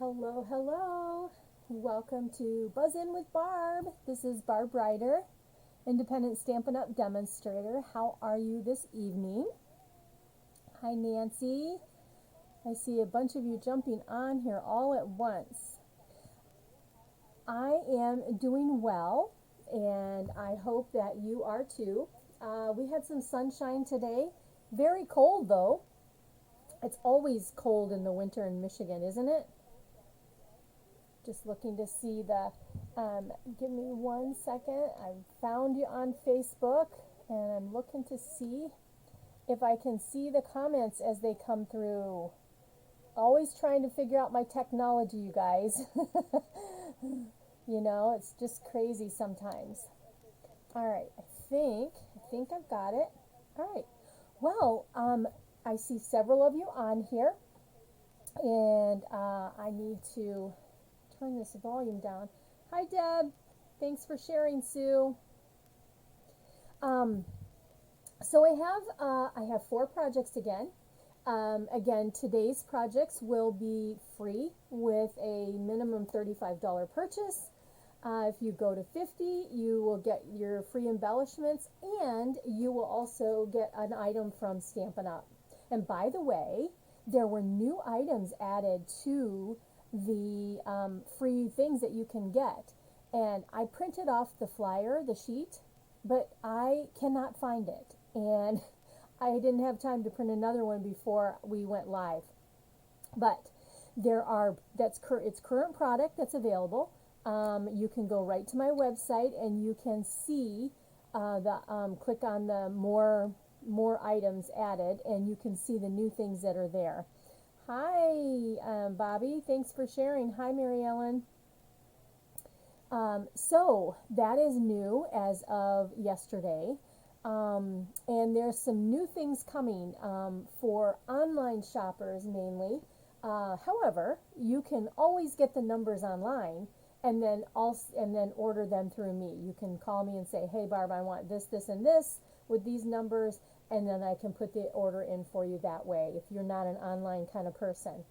Hello, hello. Welcome to Buzz In with Barb. This is Barb Ryder, independent Stampin' Up demonstrator. How are you this evening? Hi, Nancy. I see a bunch of you jumping on here all at once. I am doing well, and I hope that you are too. We had some sunshine today. Very cold, though. It's always cold in the winter in Michigan, isn't it? Just looking to see the, give me 1 second. I found you on Facebook, and I'm looking to see if I can see the comments as they come through. Always trying to figure out my technology, you guys. You know, it's just crazy sometimes. All right, I think I've got it. All right. Well, I see several of you on here, and I need to turn this volume down. Hi, Deb. Thanks for sharing, Sue. So I have 4 projects again. Again, today's projects will be free with a minimum $35 purchase. If you go to 50, you will get your free embellishments, and you will also get an item from Stampin' Up. And by the way, there were new items added to the free things that you can get. And I printed off the flyer, the sheet, but I cannot find it. And I didn't have time to print another one before we went live. But it's current product that's available. You can go right to my website and you can see click on the more items added, and you can see the new things that are there. Hi, Bobby. Thanks for sharing. Hi, Mary Ellen. So that is new as of yesterday. And there's some new things coming for online shoppers mainly. However, you can always get the numbers online and then order them through me. You can call me and say, "Hey, Barb, I want this, this, and this with these numbers," and then I can put the order in for you that way if you're not an online kind of person.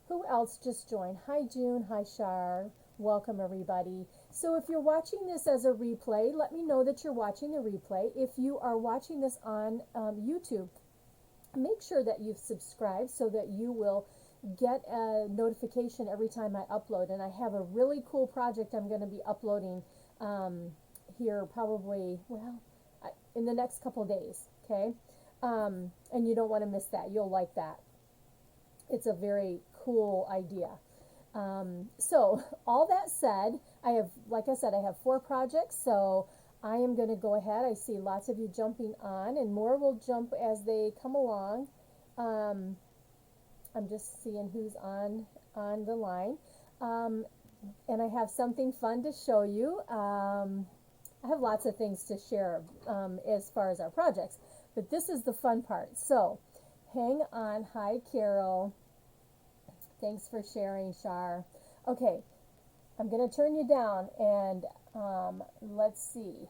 Who else just joined? Hi, June. Hi, Shar. Welcome, everybody. So if you're watching this as a replay, let me know that you're watching the replay. If you are watching this on YouTube, make sure that you've subscribed so that you will get a notification every time I upload. And I have a really cool project I'm going to be uploading here probably, in the next couple of days, okay? And you don't want to miss that. You'll like that. It's a very cool idea. So all that said, like I said, I have 4 projects, so I am going to go ahead. I see lots of you jumping on, and more will jump as they come along. I'm just seeing who's on the line. And I have something fun to show you. I have lots of things to share as far as our projects, but this is the fun part. So hang on. Hi, Carol. Thanks for sharing, Shar. Okay, I'm going to turn you down, and let's see.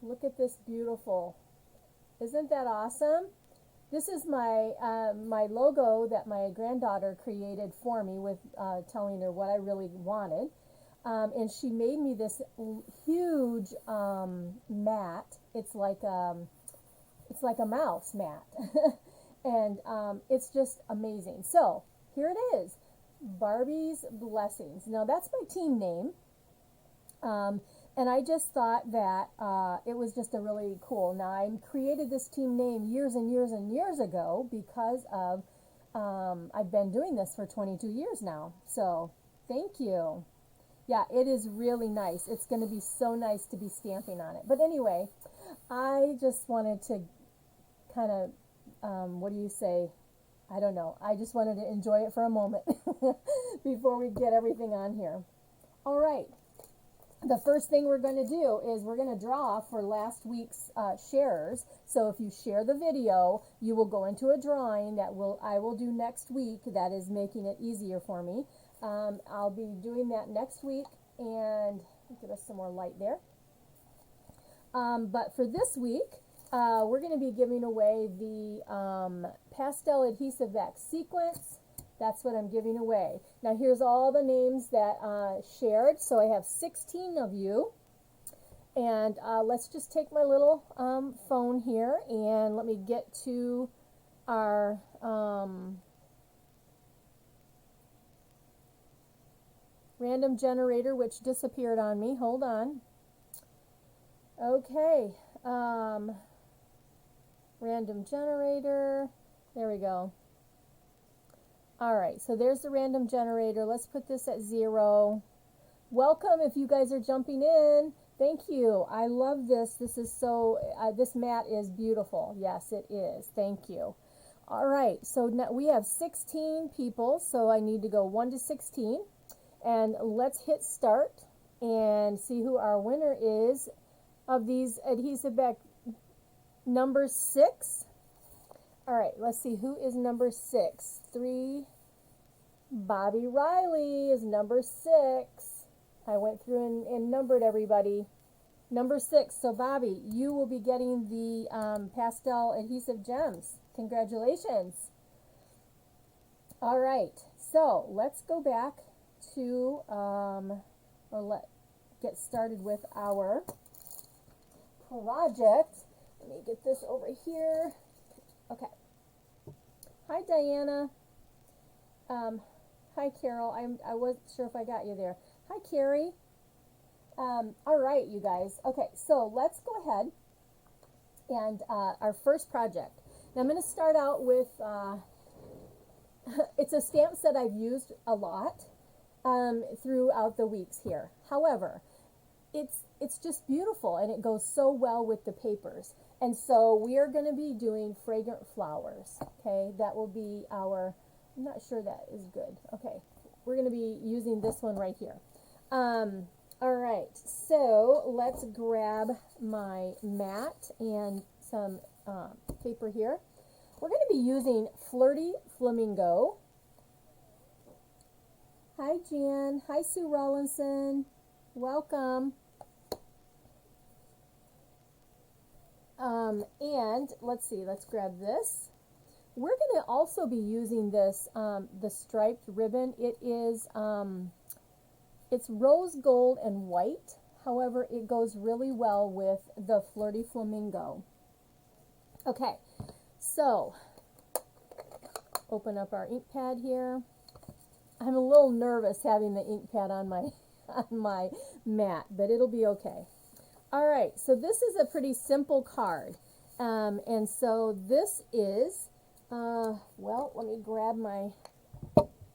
Look at this beautiful. Isn't that awesome? This is my logo that my granddaughter created for me with telling her what I really wanted. And she made me this huge mat. It's like a mouse mat. And it's just amazing. So here it is, Barbie's Blessings. Now that's my team name, and I just thought that it was just a really cool. Now I created this team name years and years and years ago because of I've been doing this for 22 years now. So thank you. Yeah, it is really nice. It's going to be so nice to be stamping on it. But anyway, I just wanted to kind of what do you say? I don't know. I just wanted to enjoy it for a moment before we get everything on here. All right. The first thing we're going to do is we're going to draw for last week's sharers. So if you share the video, you will go into a drawing that I will do next week. That is making it easier for me. I'll be doing that next week, and give us some more light there. But for this week, we're going to be giving away the pastel adhesive wax sequence That's what I'm giving away. Now here's all the names that shared. So I have 16 of you. And let's just take my little phone here and let me get to our random generator, which disappeared on me. Hold on. Okay. Random generator. There we go. All right, so there's the random generator. Let's put this at 0. Welcome if you guys are jumping in. Thank you. I love this. This is so, this mat is beautiful. Yes, it is. Thank you. All right, so now we have 16 people, so I need to go 1 to 16. And let's hit start and see who our winner is of these adhesive back. Number 6. All right, let's see who is number 6. 3. Bobby Riley is number 6. I went through and numbered everybody. Number 6. So Bobby, you will be getting the pastel adhesive gems. Congratulations. All right, so let's go back to get started with our project. Let me get this over here. Okay. Hi, Diana. Hi, Carol. I wasn't sure if I got you there. Hi, Carrie. All right, you guys. Okay, so let's go ahead and our first project. Now, I'm going to start out with, it's a stamp set I've used a lot throughout the weeks here. However, it's just beautiful and it goes so well with the papers. And so we are going to be doing fragrant flowers. Okay, that will be our, I'm not sure that is good. Okay, we're going to be using this one right here. All right, so let's grab my mat and some paper here. We're going to be using Flirty Flamingo. Hi, Jan. Hi, Sue Rollinson. Welcome. And let's see, let's grab this. We're going to also be using this, the striped ribbon. It is, it's rose gold and white. However, it goes really well with the Flirty Flamingo. Okay, so open up our ink pad here. I'm a little nervous having the ink pad on my mat, but it'll be okay. All right, so this is a pretty simple card. And so this is, well, let me grab my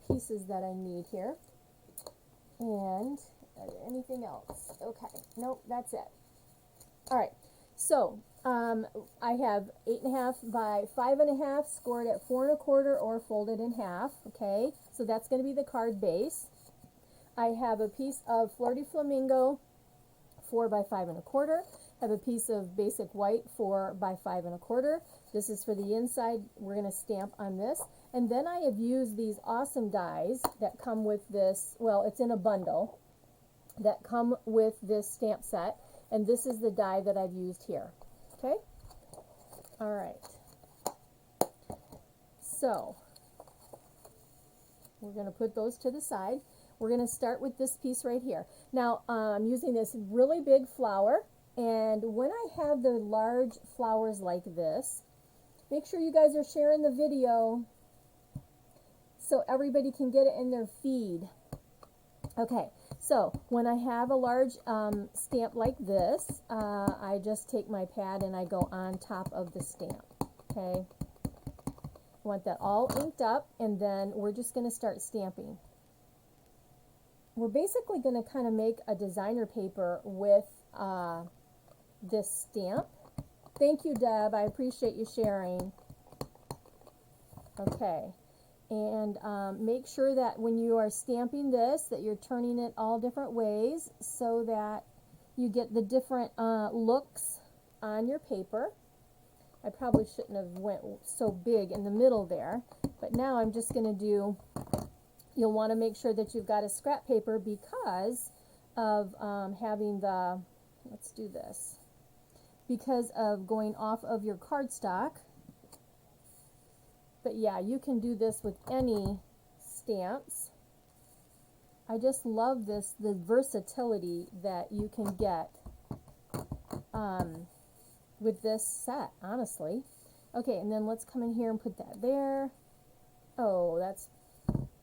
pieces that I need here. And is there anything else? Okay, nope, that's it. All right, so I have 8.5 by 5.5 scored at 4 1/4 or folded in half. Okay, so that's going to be the card base. I have a piece of Flirty Flamingo 4 by 5 1/4. I have a piece of basic white 4 by 5 1/4. This is for the inside. We're going to stamp on this. And then I have used these awesome dies that come with this, well, it's in a bundle, that come with this stamp set. And this is the die that I've used here. Okay? All right. So, we're going to put those to the side. We're going to start with this piece right here. Now, I'm using this really big flower. And when I have the large flowers like this, make sure you guys are sharing the video so everybody can get it in their feed. Okay, so when I have a large stamp like this, I just take my pad and I go on top of the stamp. Okay, I want that all inked up, and then we're just going to start stamping. We're basically going to kind of make a designer paper with this stamp. Thank you, Deb. I appreciate you sharing. Okay. And make sure that when you are stamping this, that you're turning it all different ways so that you get the different looks on your paper. I probably shouldn't have went so big in the middle there, but now I'm just going to do, you'll want to make sure that you've got a scrap paper because of having the, let's do this, because of going off of your cardstock. But yeah, you can do this with any stamps. I just love this, the versatility that you can get with this set, honestly. Okay, and then let's come in here and put that there. Oh, that's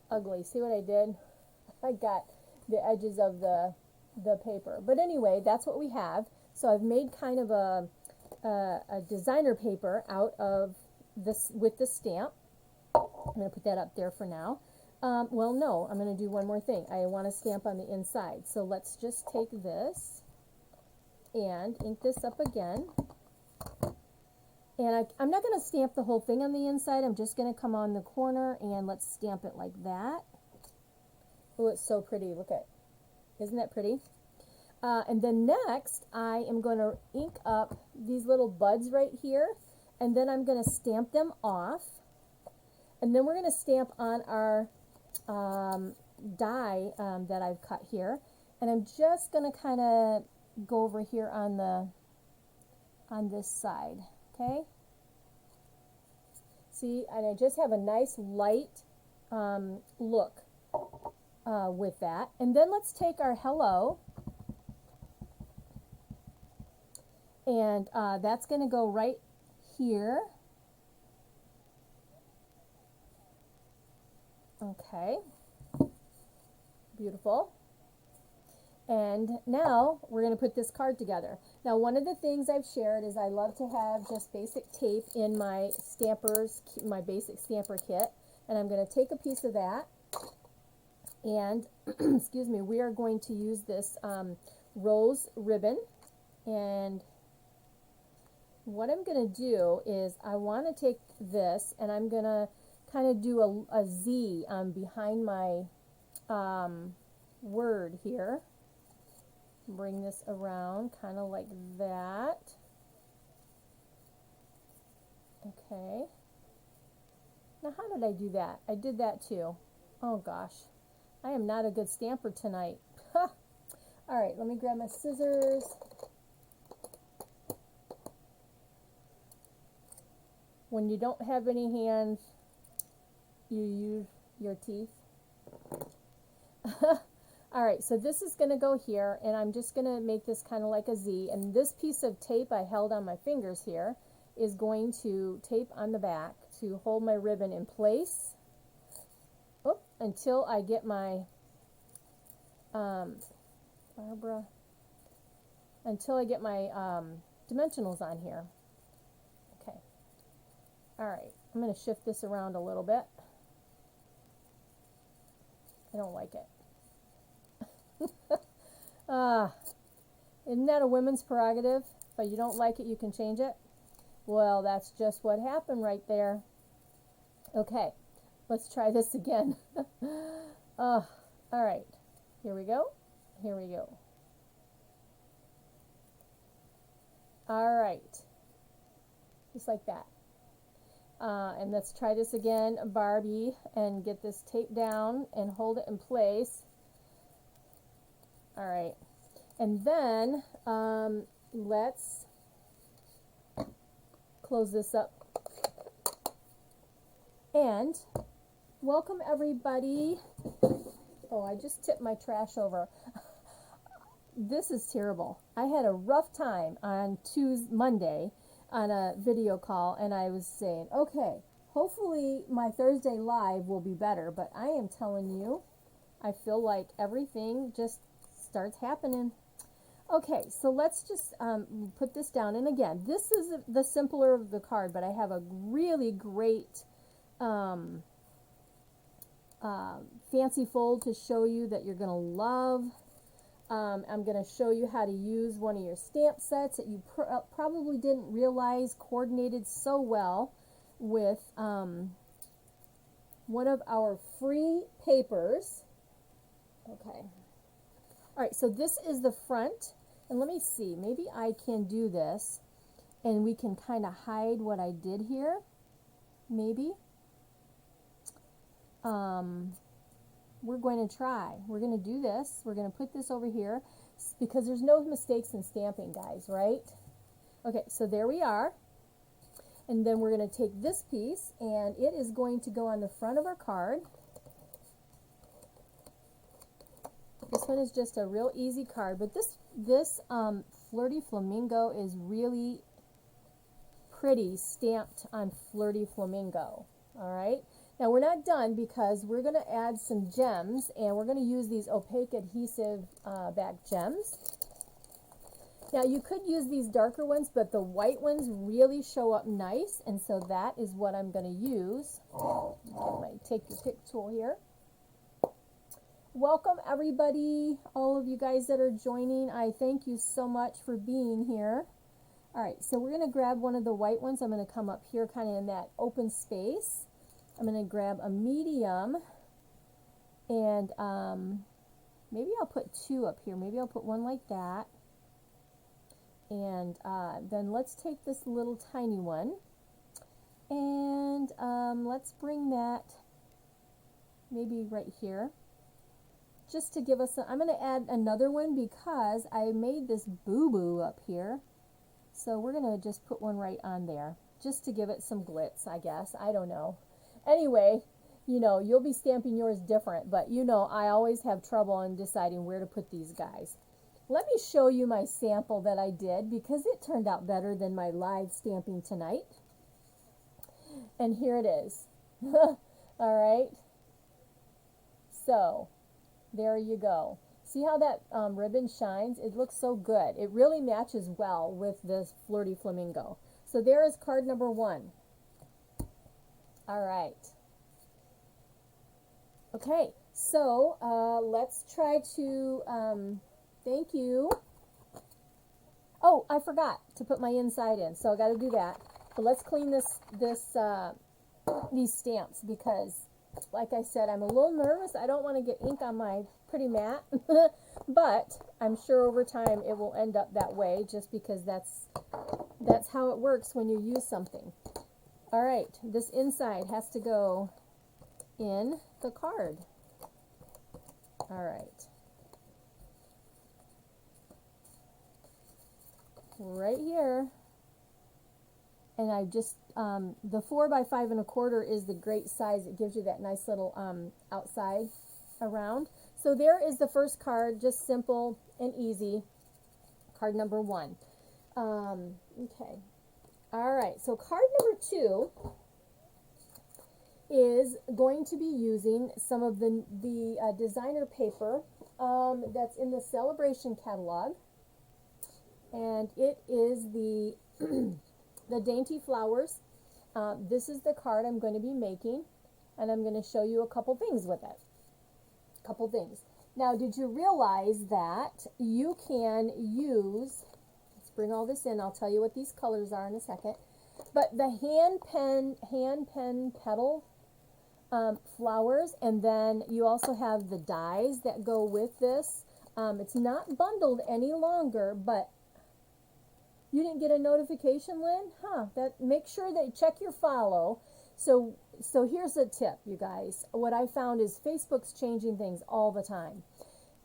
ugly. See what I did? I got the edges of the paper. But anyway, that's what we have. So I've made kind of a designer paper out of this with the stamp. I'm going to put that up there for now. Well, no, I'm going to do one more thing. I want to stamp on the inside. So let's just take this and ink this up again. And I'm not going to stamp the whole thing on the inside. I'm just going to come on the corner and let's stamp it like that. Oh, it's so pretty. Look at, isn't that pretty? And then next, I am going to ink up these little buds right here. And then I'm going to stamp them off. And then we're going to stamp on our die that I've cut here. And I'm just going to kind of go over here on this side. Okay? See, and I just have a nice light look with that. And then let's take our hello. And that's going to go right here. Okay. Beautiful. And now we're going to put this card together. Now, one of the things I've shared is I love to have just basic tape in my stampers, my basic stamper kit. And I'm going to take a piece of that. And, excuse me, we are going to use this rose ribbon. And what I'm going to do is I want to take this and I'm going to kind of do a Z behind my word here. Bring this around kind of like that. Okay. Now how did I do that? I did that too. Oh gosh. I am not a good stamper tonight. Alright, let me grab my scissors. When you don't have any hands, you use your teeth. Alright, so this is going to go here, and I'm just going to make this kind of like a Z, and this piece of tape I held on my fingers here is going to tape on the back to hold my ribbon in place until I get my, until I get my dimensionals on here. Okay. Alright, I'm going to shift this around a little bit. I don't like it. Isn't that a women's prerogative? But you don't like it, you can change it? Well, that's just what happened right there. Okay, let's try this again. Alright, here we go. Here we go. Alright, just like that. And let's try this again, Barbie, and get this tape down and hold it in place. Alright, and then let's close this up. And welcome everybody. Oh, I just tipped my trash over. This is terrible. I had a rough time on Monday on a video call, and I was saying, okay, hopefully my Thursday live will be better, but I am telling you, I feel like everything just starts happening. Okay, so let's just put this down. And again, this is the simpler of the card, but I have a really great fancy fold to show you that you're going to love. I'm going to show you how to use one of your stamp sets that you probably didn't realize coordinated so well with one of our free papers. Okay. Alright, so this is the front, and let me see, maybe I can do this, and we can kind of hide what I did here, maybe. We're going to try. We're going to do this. We're going to put this over here, because there's no mistakes in stamping, guys, right? Okay, so there we are, and then we're going to take this piece, and it is going to go on the front of our card. This one is just a real easy card, but this Flirty Flamingo is really pretty, stamped on Flirty Flamingo. All right. Now we're not done because we're going to add some gems, and we're going to use these opaque adhesive back gems. Now you could use these darker ones, but the white ones really show up nice, and so that is what I'm going to use. Get my take your pick tool here. Welcome everybody, all of you guys that are joining. I thank you so much for being here. All right, so we're going to grab one of the white ones. I'm going to come up here kind of in that open space. I'm going to grab a medium, and maybe I'll put two up here. Maybe I'll put one like that. And then let's take this little tiny one, and let's bring that maybe right here, just to give us I'm going to add another one because I made this boo-boo up here. So we're going to just put one right on there, just to give it some glitz, I guess. I don't know. Anyway, you know, you'll be stamping yours different, but you know, I always have trouble in deciding where to put these guys. Let me show you my sample that I did because it turned out better than my live stamping tonight. And here it is. All right. So, there you go. See how that ribbon shines? It looks so good. It really matches well with this Flirty Flamingo. So there is card number 1. All right. Okay, so let's try to... thank you. Oh, I forgot to put my inside in, so I got to do that. But let's clean these stamps because, like I said, I'm a little nervous. I don't want to get ink on my pretty mat, but I'm sure over time it will end up that way, just because that's how it works when you use something. All right, this inside has to go in the card. All right. Right here, and I just the 4 by 5 1/4 is the great size. It gives you that nice little outside around. So there is the first card, just simple and easy. Card number 1. Okay, all right. So card number 2 is going to be using some of the designer paper that's in the Celebration catalog. And it is the the Dainty Flowers. This is the card I'm going to be making, and I'm going to show you a couple things with it. Couple things. Now, did you realize that you can use, let's bring all this in, I'll tell you what these colors are in a second, but the hand pen petal flowers, and then you also have the dies that go with this. It's not bundled any longer, but you didn't get a notification, Lynn? Make sure that you check your follow. So here's a tip, you guys. What I found is Facebook's changing things all the time.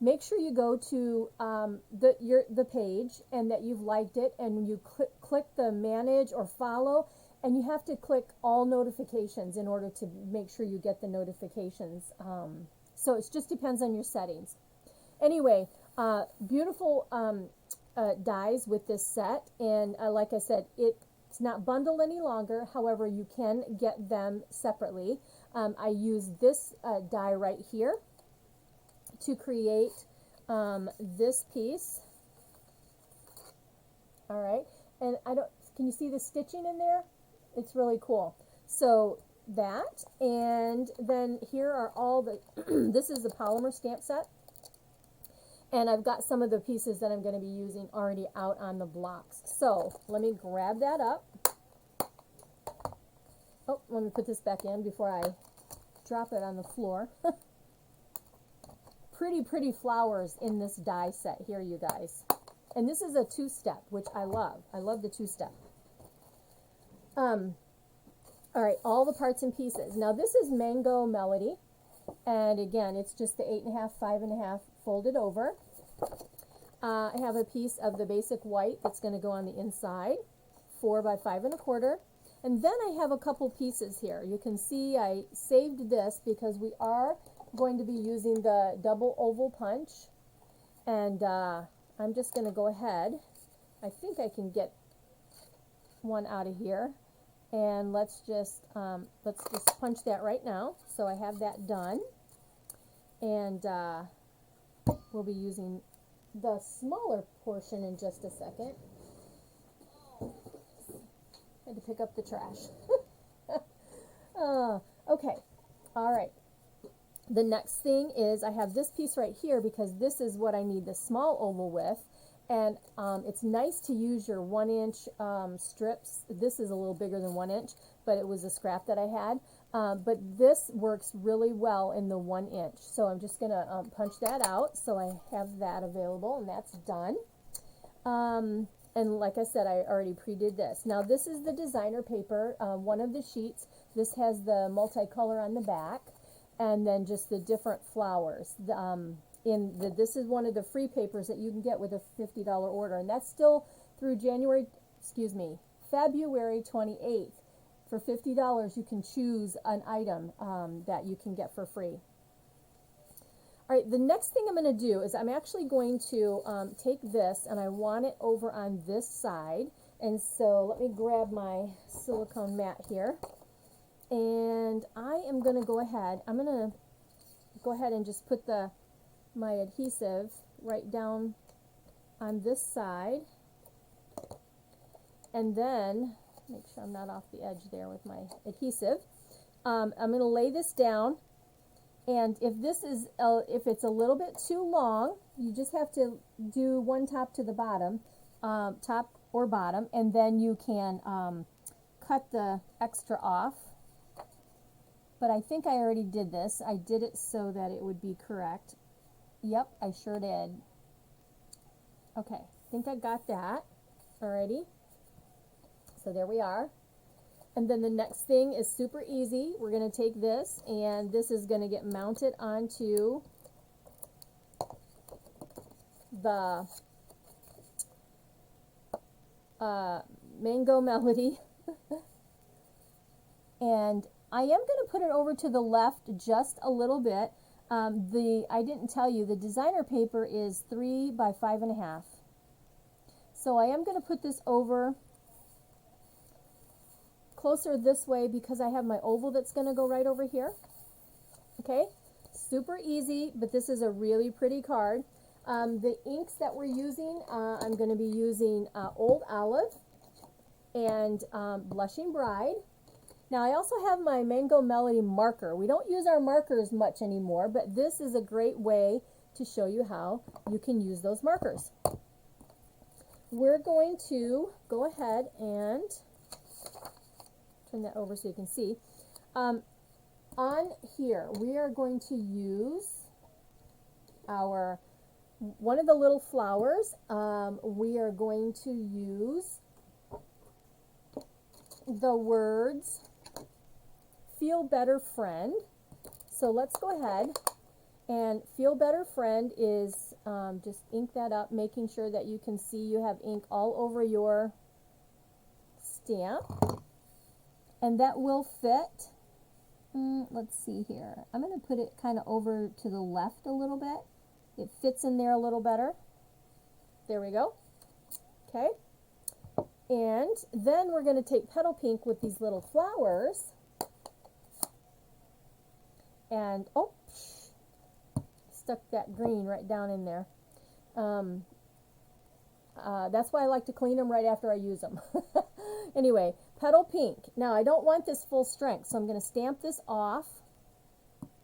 Make sure you go to the page and that you've liked it, and you click the manage or follow, and you have to click all notifications in order to make sure you get the notifications. So it just depends on your settings. Anyway, beautiful dies with this set, and like I said, it's not bundled any longer. However, you can get them separately. I use this die right here to create this piece. All right, and can you see the stitching in there? It's really cool. So that, and then here are all the this is the polymer stamp set. And I've got some of the pieces that I'm going to be using already out on the blocks. So let me grab that up. Oh, let me put this back in before I drop it on the floor. Pretty flowers in this die set here, you guys. And this is a 2-step, which I love. I love the 2-step. All right, all the parts and pieces. Now this is Mango Melody. And again, it's just the 8 1/2, 5 1/2 folded over. I have a piece of the basic white that's going to go on the inside, 4 by 5 1/4. And then I have a couple pieces here. You can see I saved this because we are going to be using the double oval punch, and I'm just going to go ahead. I think I can get one out of here, and let's just punch that right now. So I have that done, and we'll be using the smaller portion in just a second. I had to pick up the trash. Okay, all right. The next thing is I have this piece right here because this is what I need the small oval with, and it's nice to use your 1-inch strips. This is a little bigger than 1 inch, but it was a scrap that I had. But this works really well in the 1 inch. So I'm just going to punch that out. So I have that available, and that's done. And like I said, I already pre-did this. Now this is the designer paper, one of the sheets. This has the multicolor on the back, and then just the different flowers. This is one of the free papers that you can get with a $50 order, and that's still through February 28th. For $50, you can choose an item that you can get for free. All right, the next thing I'm going to do is I'm actually going to take this, and I want it over on this side. And so let me grab my silicone mat here, and I am going to go ahead. I'm going to go ahead and just put my adhesive right down on this side, and then make sure I'm not off the edge there with my adhesive. I'm going to lay this down, and if it's a little bit too long, you just have to do one top to the bottom, top or bottom, and then you can cut the extra off. But I think I already did this. I did it so that it would be correct. Yep, I sure did. Okay, I think I got that already. So there we are. And then the next thing is super easy. We're going to take this, and this is going to get mounted onto the Mango Melody. And I am going to put it over to the left just a little bit. I didn't tell you, the designer paper is 3 by 5.5. So I am going to put this over closer this way because I have my oval that's going to go right over here. Okay, super easy, but this is a really pretty card. The inks that we're using, I'm going to be using Old Olive and Blushing Bride. Now I also have my Mango Melody marker. We don't use our markers much anymore, but this is a great way to show you how you can use those markers. We're going to go ahead and turn that over so you can see. On here, we are going to use one of the little flowers. We are going to use the words Feel Better Friend. So let's go ahead, and Feel Better Friend is just ink that up, making sure that you can see you have ink all over your stamp, and that will fit. Let's see here. I'm going to put it kind of over to the left a little bit. It fits in there a little better. There we go. Okay. And then we're going to take Petal Pink with these little flowers. And, oh, stuck that green right down in there. That's why I like to clean them right after I use them. Anyway, Petal Pink. Now, I don't want this full strength, so I'm going to stamp this off.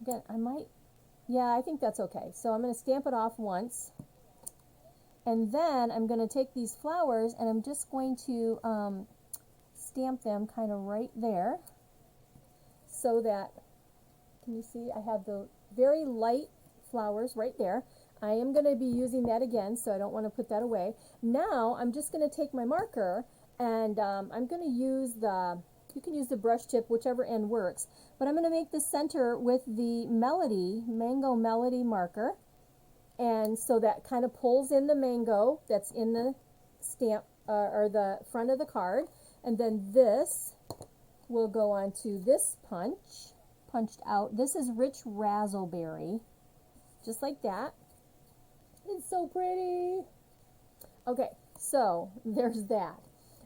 Again, I think that's okay. So I'm going to stamp it off once. And then I'm going to take these flowers, and I'm just going to stamp them kind of right there, so that, can you see, I have the very light flowers right there. I am going to be using that again, so I don't want to put that away. Now I'm just going to take my marker, and I'm going to use you can use the brush tip, whichever end works, but I'm going to make the center with the Mango Melody marker, and so that kind of pulls in the mango that's in the stamp or the front of the card, and then this will go onto this punch, punched out. This is Rich Razzleberry, just like that. It's so pretty. Okay, so there's that.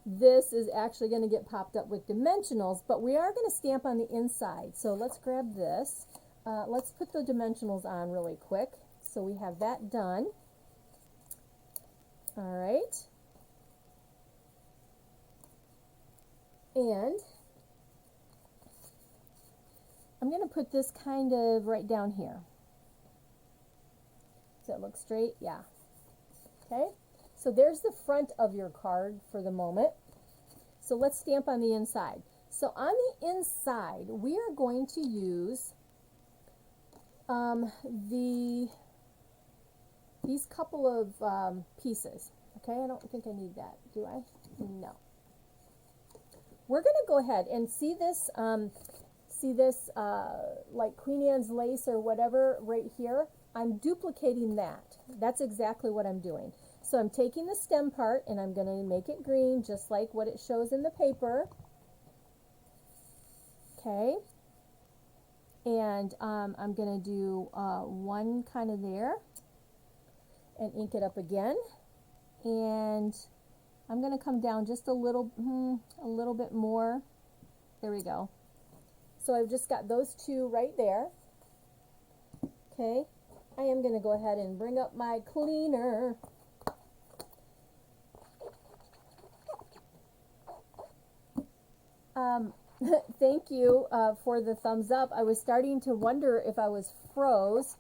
This is actually going to get popped up with dimensionals, but we are going to stamp on the inside. So let's grab this. Let's put the dimensionals on really quick. So we have that done. All right. And I'm going to put this kind of right down here. Does it look straight? Yeah. Okay. So there's the front of your card for the moment. So let's stamp on the inside. So on the inside, we are going to use these couple of pieces. Okay, I don't think I need that, do I? No. We're going to go ahead and see this like Queen Anne's lace or whatever right here. I'm duplicating that. That's exactly what I'm doing. So I'm taking the stem part and I'm going to make it green just like what it shows in the paper. Okay. And I'm going to do one kind of there and ink it up again. And I'm going to come down just a little bit more. There we go. So I've just got those two right there. Okay. I am going to go ahead and bring up my cleaner. Thank you for the thumbs up. I was starting to wonder if I was froze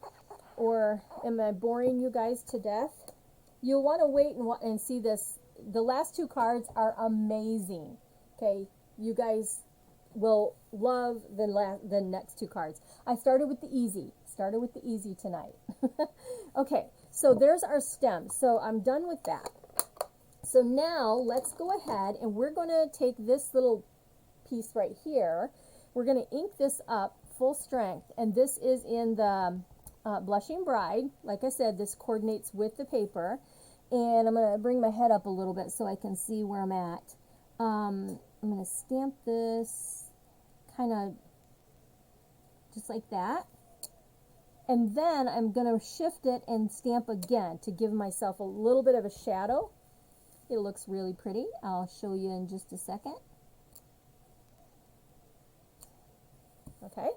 or am I boring you guys to death? You'll want to wait and see this. The last two cards are amazing. Okay, you guys will love the next two cards. I started with the easy tonight. Okay, so there's our stem. So I'm done with that. So now let's go ahead and we're going to take this little piece right here. We're going to ink this up full strength, and this is in the Blushing Bride. Like I said, this coordinates with the paper, and I'm going to bring my head up a little bit so I can see where I'm at. I'm going to stamp this kind of just like that, and then I'm going to shift it and stamp again to give myself a little bit of a shadow. It looks really pretty. I'll show you in just a second. Okay,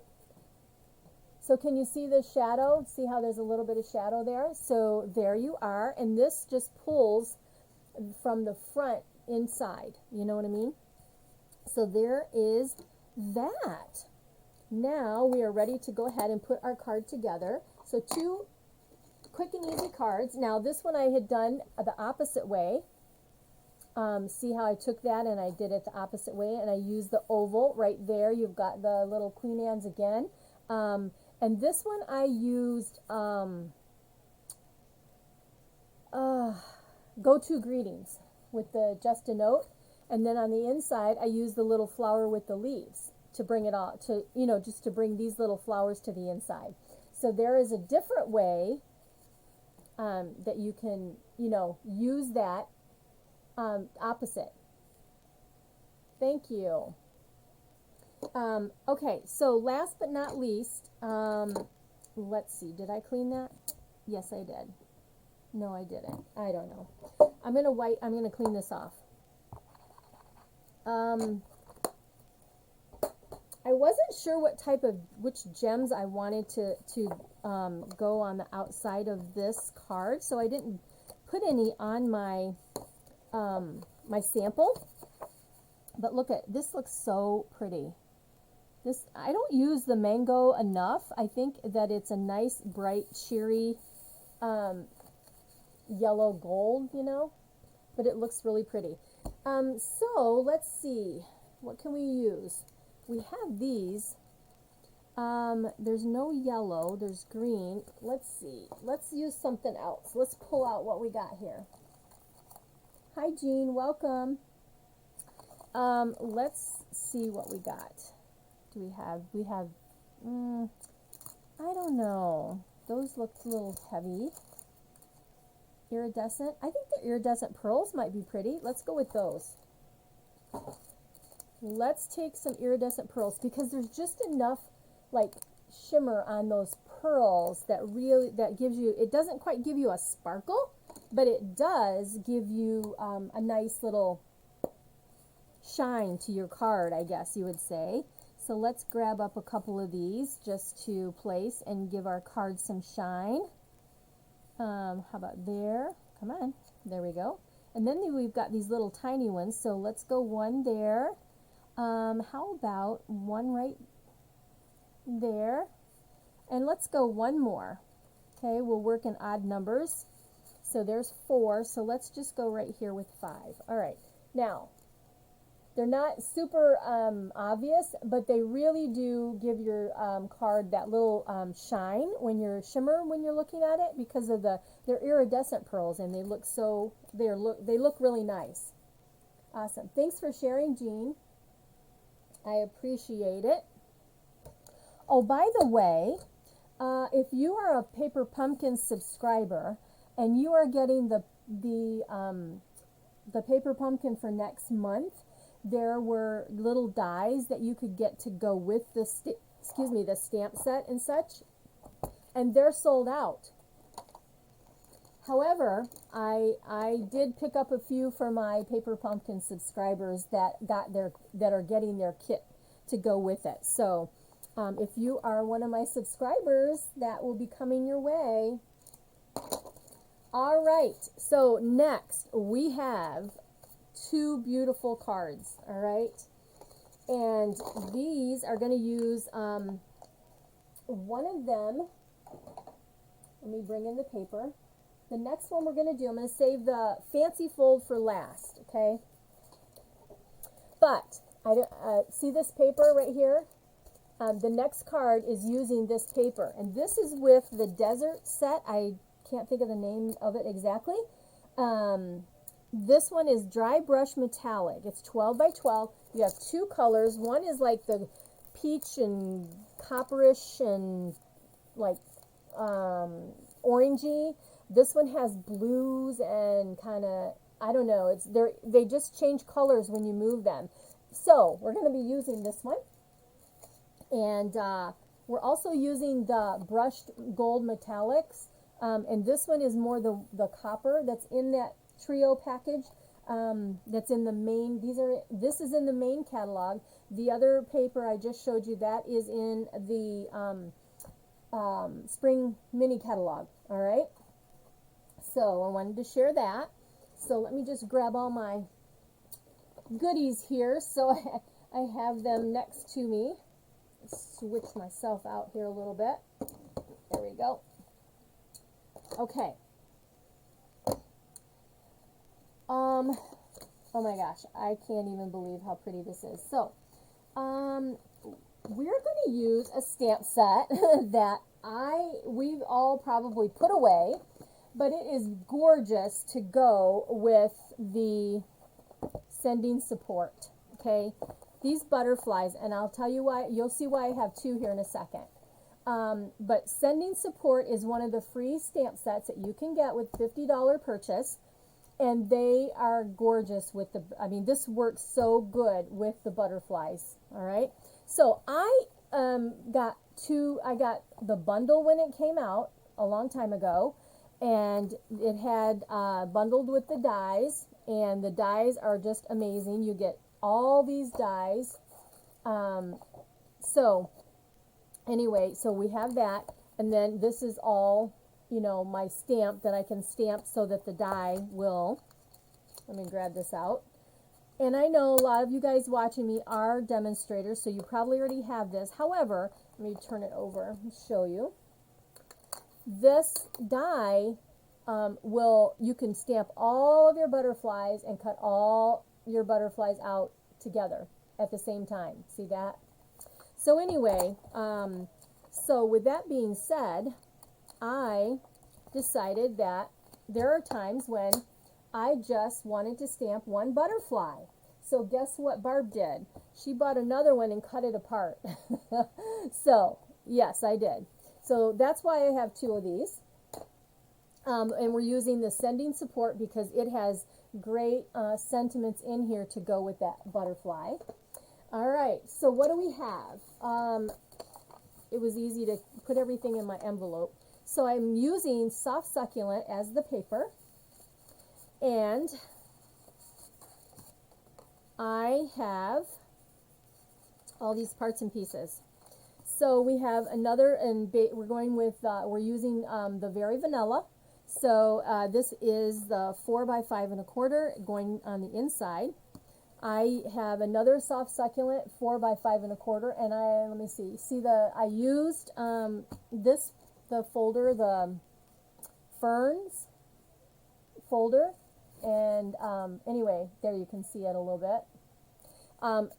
so can you see the shadow? See how there's a little bit of shadow there? So there you are, and this just pulls from the front inside, you know what I mean? So there is that. Now we are ready to go ahead and put our card together. So two quick and easy cards. Now this one I had done the opposite way. See how I took that and I did it the opposite way, and I used the oval right there. You've got the little Queen Anne's again. And this one I used Go To Greetings with the Just a Note. And then on the inside, I used the little flower with the leaves to bring it all to, just to bring these little flowers to the inside. So there is a different way that you can, use that opposite. Thank you. Okay, so last but not least, let's see, did I clean that? Yes, I did. No, I didn't. I don't know. I'm gonna clean this off. I wasn't sure which gems I wanted to go on the outside of this card, so I didn't put any on my my sample. But look at this, looks so pretty. This, I don't use the mango enough. I think that it's a nice bright cheery yellow gold, but it looks really pretty. So let's see, what can we use? We have these. There's no yellow, there's green. Let's see, let's use something else. Let's pull out what we got here. Hi Jean, welcome. Let's see what we got. We have, I don't know. Those look a little heavy. Iridescent. I think the iridescent pearls might be pretty. Let's go with those. Let's take some iridescent pearls because there's just enough like shimmer on those pearls that really, that gives you, it doesn't quite give you a sparkle, but it does give you a nice little shine to your card, I guess you would say. So let's grab up a couple of these just to place and give our card some shine. How about there? Come on, there we go. And then we've got these little tiny ones, so let's go one there. How about one right there? And let's go one more. Okay, we'll work in odd numbers. So there's 4, so let's just go right here with 5. All right, now, they're not super obvious, but they really do give your card that little shine when you're looking at it, because of they're iridescent pearls, and they look so, they look really nice. Awesome. Thanks for sharing, Jean. I appreciate it. Oh, by the way, if you are a Paper Pumpkin subscriber and you are getting the Paper Pumpkin for next month, there were little dies that you could get to go with the the stamp set and such, and they're sold out. However, I did pick up a few for my Paper Pumpkin subscribers that are getting their kit to go with it. So if you are one of my subscribers, that will be coming your way. All right, so next we have 2 beautiful cards, all right? And these are going to use one of them. Let me bring in the paper. The next one we're going to do, I'm going to save the fancy fold for last, okay? But, see this paper right here? The next card is using this paper. And this is with the Desert set. I can't think of the name of it exactly. This one is Dry Brush Metallic. It's 12 by 12. You have 2 colors. One is like the peach and copperish and like orangey. This one has blues and kind of, I don't know, they just change colors when you move them. So we're going to be using this one. And we're also using the brushed gold metallics. And this one is more the copper that's in that trio package. That's in the main, this is in the main catalog. The other paper I just showed you, that is in the spring mini catalog. All right. So I wanted to share that. So let me just grab all my goodies here. So I have them next to me. Switch myself out here a little bit. There we go. Okay. Oh my gosh, I can't even believe how pretty this is. So, we're going to use a stamp set that we've all probably put away, but it is gorgeous to go with the sending support, okay? These butterflies, and I'll tell you why, you'll see why I have 2 here in a second. But sending support is one of the free stamp sets that you can get with $50 purchase, and they are gorgeous with this works so good with the butterflies, all right? So I got the bundle when it came out a long time ago, and it had bundled with the dies, and the dies are just amazing. You get all these dies. So anyway, so we have that, and then this is all, my stamp that I can stamp so that the die will, let me grab this out. And I know a lot of you guys watching me are demonstrators, so you probably already have this. However, let me turn it over and show you. This die you can stamp all of your butterflies and cut all your butterflies out together at the same time. See that? So anyway, so with that being said, I decided that there are times when I just wanted to stamp one butterfly. So guess what Barb did? She bought another one and cut it apart. So, yes, I did. So that's why I have 2 of these. And we're using the sending support because it has great sentiments in here to go with that butterfly. All right, so what do we have? it was easy to put everything in my envelope. So I'm using soft succulent as the paper, and I have all these parts and pieces. So we have another, and we're going with, we're using the Very Vanilla. So this is the 4 by 5 1/4 going on the inside. I have another soft succulent 4 by 5 1/4, and let me see. I used the folder, the ferns folder, and anyway, there you can see it a little bit.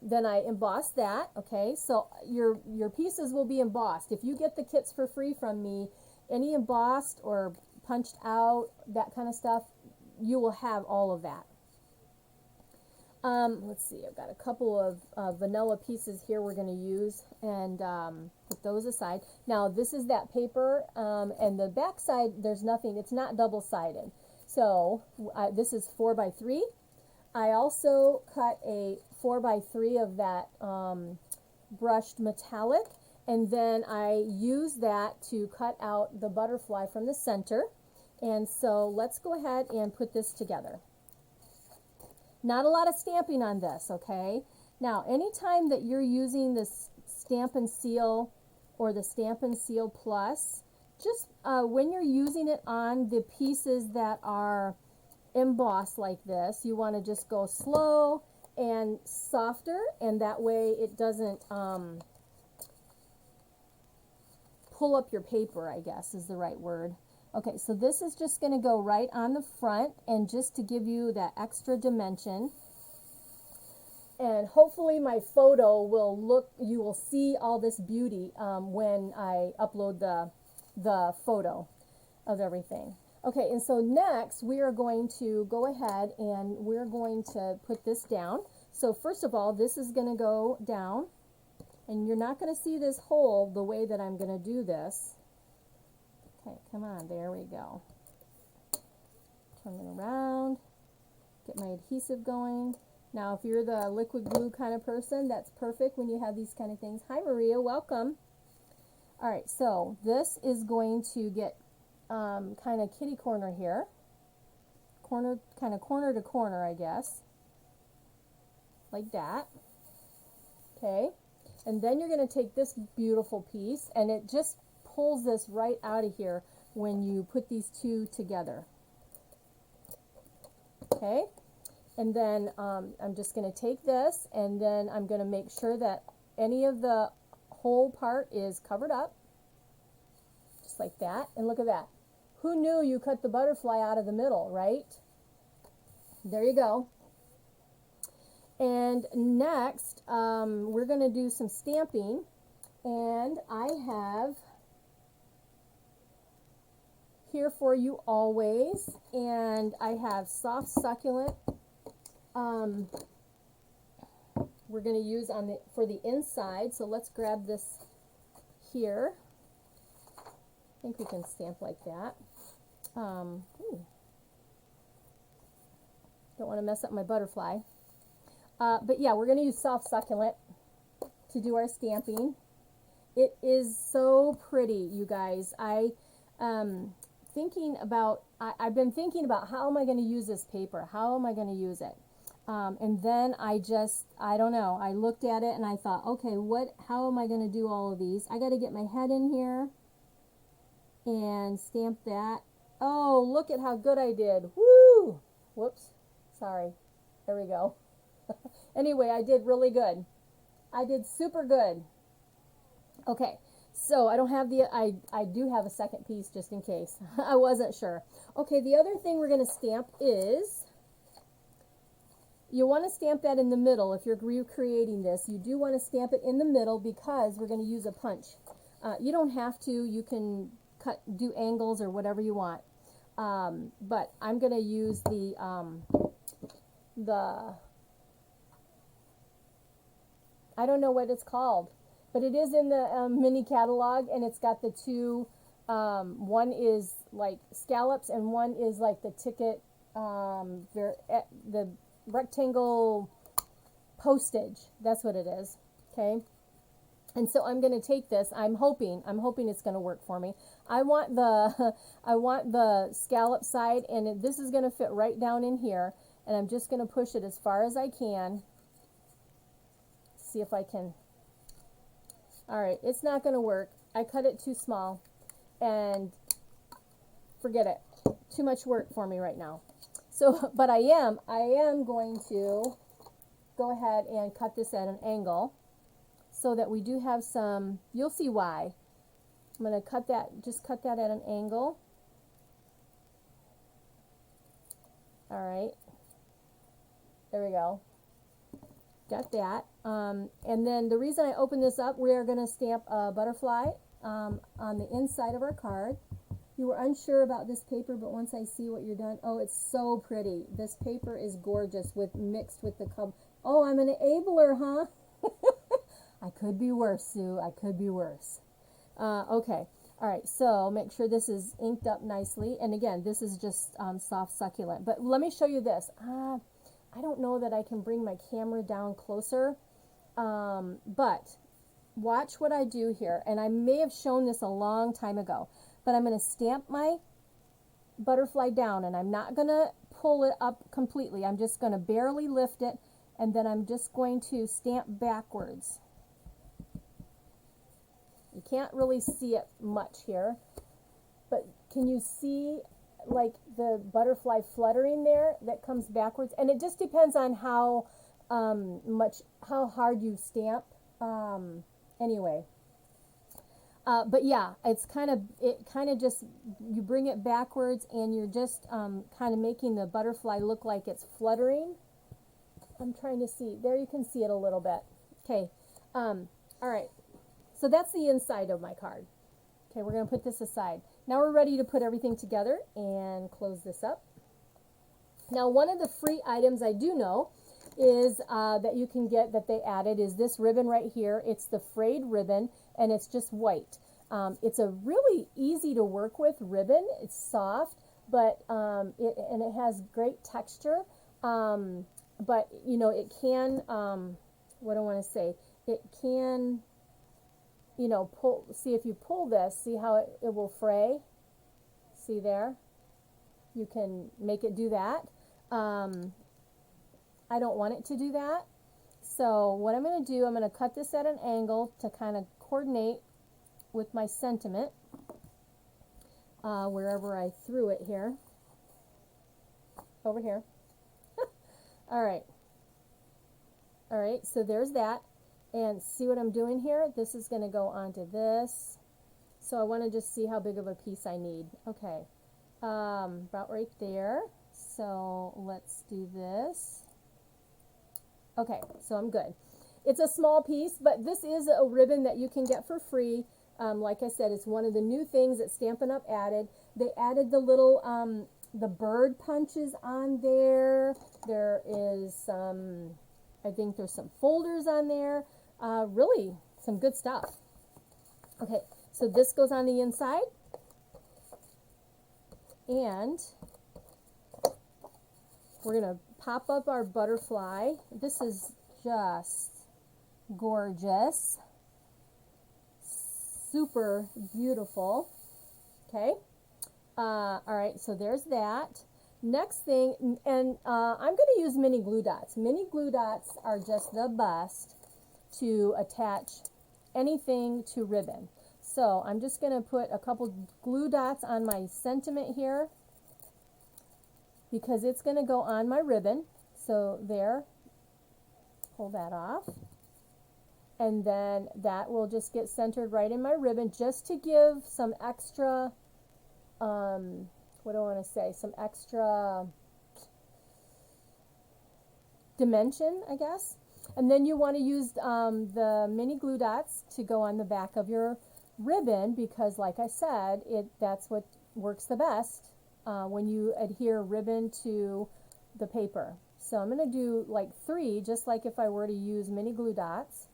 Then I embossed that. Okay, so your pieces will be embossed. If you get the kits for free from me, any embossed or punched out, that kind of stuff, you will have all of that. Let's see, I've got a couple of vanilla pieces here we're going to use, and put those aside. Now this is that paper, and the back side, there's nothing, it's not double-sided. So this is 4 by 3. I also cut a 4 by 3 of that brushed metallic, and then I use that to cut out the butterfly from the center. And so let's go ahead and put this together. Not a lot of stamping on this, okay? Now, anytime that you're using this Stampin' Seal or the Stampin' Seal Plus, just when you're using it on the pieces that are embossed like this, you want to just go slow and softer, and that way it doesn't pull up your paper, I guess is the right word. Okay, so this is just going to go right on the front, and just to give you that extra dimension. And hopefully my photo will look, you will see all this beauty when I upload the photo of everything. Okay, and so next we are going to go ahead and we're going to put this down. So first of all, this is going to go down, and you're not going to see this hole the way that I'm going to do this. Okay, come on, there we go. Turn it around, get my adhesive going. Now, if you're the liquid glue kind of person, that's perfect when you have these kind of things. Hi, Maria, welcome. All right, so this is going to get kind of kitty corner here. Corner to corner, I guess. Like that. Okay, and then you're going to take this beautiful piece, and it just pulls this right out of here when you put these two together. Okay, and then I'm just going to take this, and then I'm going to make sure that any of the whole part is covered up, just like that. And look at that. Who knew you cut the butterfly out of the middle, right? There you go. And next, we're going to do some stamping, and I have here for you always, and I have soft succulent. We're going to use for the inside. So let's grab this here. I think we can stamp like that. Don't want to mess up my butterfly. But yeah, we're going to use soft succulent to do our stamping. It is so pretty, you guys. I've been thinking about how am I going to use this paper? How am I going to use it? And then I don't know. I looked at it and I thought, okay, how am I going to do all of these? I got to get my head in here and stamp that. Oh, look at how good I did. Woo! Whoops. Sorry. There we go. Anyway, I did really good. I did super good. Okay, so I don't have I do have a second piece just in case. I wasn't sure. Okay, the other thing we're going to stamp is, you want to stamp that in the middle. If you're recreating this, you do want to stamp it in the middle because we're going to use a punch. You don't have to. You can do angles or whatever you want. But I'm going to use the I don't know what it's called, but it is in the mini catalog, and it's got the two, one is like scallops and one is like the ticket, the rectangle postage. That's what it is. Okay. And so I'm going to take this. I'm hoping it's going to work for me. I want the I want the scallop side, and this is going to fit right down in here. And I'm just going to push it as far as I can. See if I can. All right, it's not going to work. I cut it too small, and forget it. Too much work for me right now. So, but I am going to go ahead and cut this at an angle so that we do have some, you'll see why. I'm going to cut that, just cut that at an angle. All right. There we go. Got that. And then the reason I open this up, we are going to stamp a butterfly on the inside of our card. You were unsure about this paper, but once I see what you're done, oh, it's so pretty. This paper is gorgeous with mixed with the color. Oh, I'm an enabler, huh? I could be worse, Sue. I could be worse. Okay. All right. So make sure this is inked up nicely. And again, this is just soft succulent. But let me show you this. I don't know that I can bring my camera down closer. But watch what I do here. And I may have shown this a long time ago. But I'm going to stamp my butterfly down. And I'm not going to pull it up completely. I'm just going to barely lift it. And then I'm just going to stamp backwards. You can't really see it much here, but can you see like the butterfly fluttering there that comes backwards? And it just depends on how how hard you stamp. Anyway, but yeah, it kind of just, you bring it backwards and you're just kind of making the butterfly look like it's fluttering. I'm trying to see. There you can see it a little bit. Okay. All right. So that's the inside of my card. Okay, we're going to put this aside. Now we're ready to put everything together and close this up. Now one of the free items I do know is that you can get, that they added, is this ribbon right here. It's the frayed ribbon, and it's just white. It's a really easy to work with ribbon. It's soft, but it has great texture. But you know, it can, what do I want to say? It can, you know, pull, see if you pull this, see how it will fray. See there? You can make it do that. I don't want it to do that. So what I'm going to do, I'm going to cut this at an angle to kind of coordinate with my sentiment, wherever I threw it here. Over here. All right. All right, so there's that. And see what I'm doing here? This is going to go onto this. So I want to just see how big of a piece I need. Okay, about right there. So let's do this. Okay, so I'm good. It's a small piece, but this is a ribbon that you can get for free. Like I said, it's one of the new things that Stampin' Up! Added. They added the little, the bird punches on there. There is some, I think there's some folders on there. Really some good stuff. Okay, so this goes on the inside. And we're going to pop up our butterfly. This is just gorgeous. Super beautiful. Okay. All right, so there's that. Next thing, and I'm going to use mini glue dots. Mini glue dots are just the best to attach anything to ribbon. So I'm just going to put a couple glue dots on my sentiment here because it's going to go on my ribbon. So there, pull that off. And then that will just get centered right in my ribbon just to give some extra, what do I want to say, some extra dimension, I guess. And then you want to use the mini glue dots to go on the back of your ribbon because, like I said, that's what works the best when you adhere ribbon to the paper. So I'm going to do like 3, just like if I were to use mini glue dots.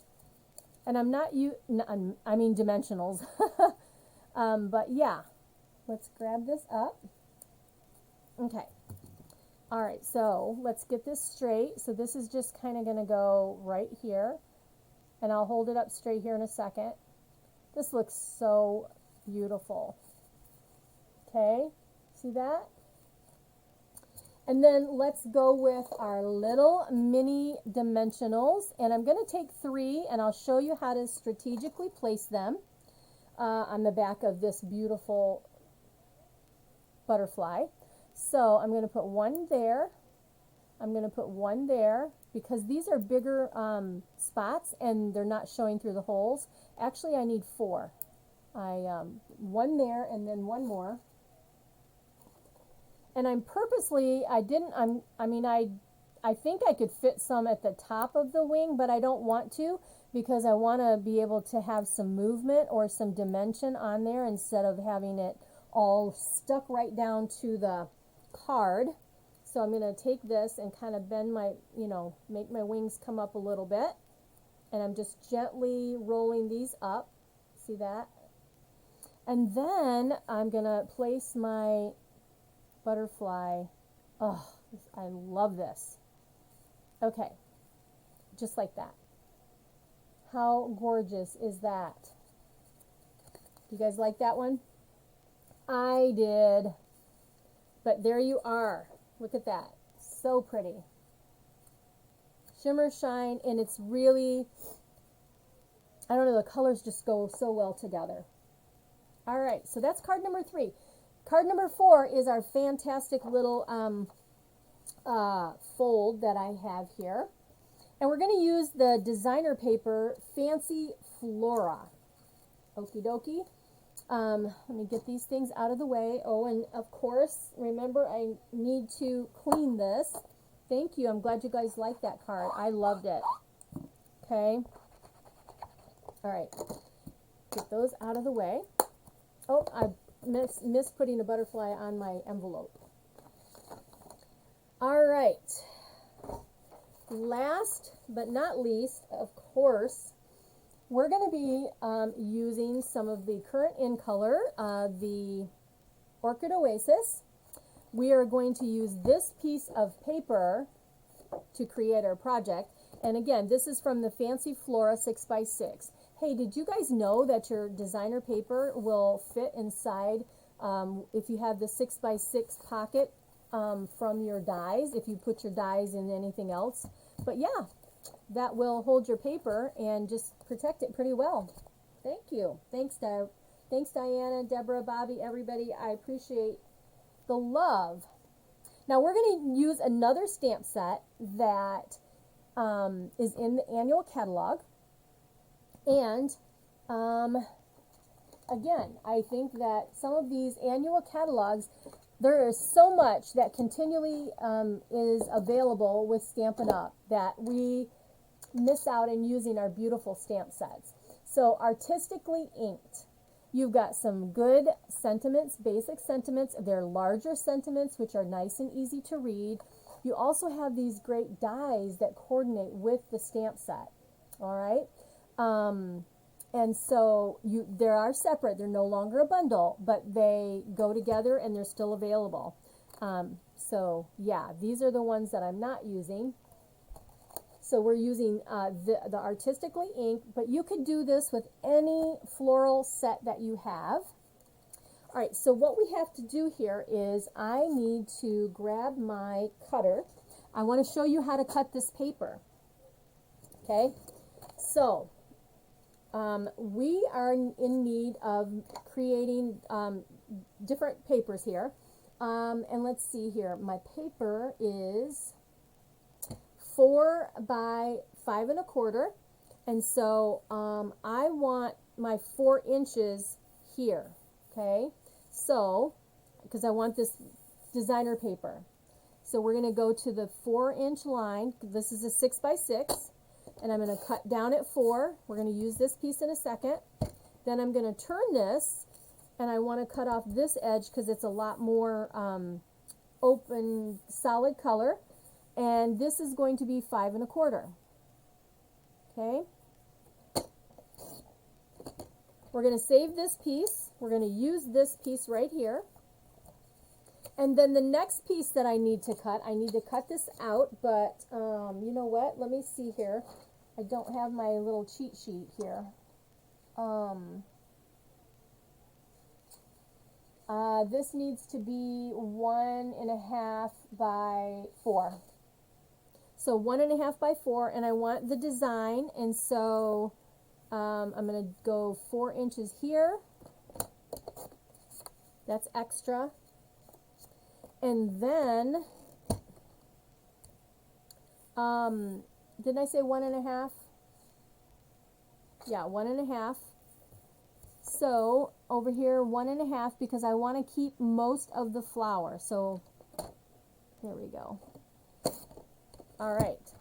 And I'm not, I mean dimensionals. But yeah, let's grab this up. Okay. All right, so let's get this straight. So this is just kind of going to go right here. And I'll hold it up straight here in a second. This looks so beautiful. Okay, see that? And then let's go with our little mini dimensionals. And I'm going to take 3 and I'll show you how to strategically place them on the back of this beautiful butterfly. So I'm going to put 1 there. I'm going to put 1 there because these are bigger spots and they're not showing through the holes. Actually, I need 4. 1 there and then 1 more. And I'm purposely, I think I could fit some at the top of the wing, but I don't want to because I want to be able to have some movement or some dimension on there instead of having it all stuck right down to the card. So I'm going to take this and kind of bend my, make my wings come up a little bit. And I'm just gently rolling these up. See that? And then I'm going to place my butterfly. Oh, I love this. Okay, just like that. How gorgeous is that? You guys like that one? I did. But there you are. Look at that. So pretty. Shimmer, shine, and it's really, I don't know, the colors just go so well together. All right, so that's card number 3. Card number 4 is our fantastic little fold that I have here. And we're going to use the designer paper Fancy Flora. Okie dokie. Let me get these things out of the way. Oh, and of course, remember I need to clean this. Thank you. I'm glad you guys liked that card. I loved it. Okay. All right. Get those out of the way. Oh, I missed putting a butterfly on my envelope. All right. Last but not least, of course, we're going to be using some of the current in color, the Orchid Oasis. We are going to use this piece of paper to create our project. And again, this is from the Fancy Flora 6x6. Hey, did you guys know that your designer paper will fit inside if you have the 6x6 pocket from your dies, if you put your dies in anything else? But yeah, that will hold your paper and just protect it pretty well. Thank you. Thanks, thanks, Diana, Deborah, Bobby, everybody. I appreciate the love. Now we're going to use another stamp set that is in the annual catalog. And again, I think that some of these annual catalogs, there is so much that continually is available with Stampin' Up that we miss out in using our beautiful stamp sets. So artistically inked. You've got some good sentiments, basic sentiments. They're larger sentiments, which are nice and easy to read. You also have these great dies that coordinate with the stamp set. All right. And so they are separate. They're no longer a bundle, but they go together and they're still available. So yeah, these are the ones that I'm not using. So we're using the artistically inked, but you could do this with any floral set that you have. All right, so what we have to do here is I need to grab my cutter. I want to show you how to cut this paper. Okay, so we are in need of creating different papers here. And let's see here. My paper is 4 by 5 1/4, and so I want my 4 inches here. Okay, so because I want this designer paper, so we're going to go to the 4-inch line. This is a 6x6, and I'm going to cut down at 4. We're going to use this piece in a second. Then I'm going to turn this, and I want to cut off this edge because it's a lot more open, solid color. And this is going to be 5 1/4. Okay. We're going to save this piece. We're going to use this piece right here. And then the next piece that I need to cut this out, but you know what? Let me see here. I don't have my little cheat sheet here. This needs to be 1.5 by 4. So 1.5 by 4, and I want the design, and so I'm going to go 4 inches here. That's extra. And then, didn't I say 1.5? Yeah, 1.5. So over here, 1.5, because I want to keep most of the flower. So there we go. All right.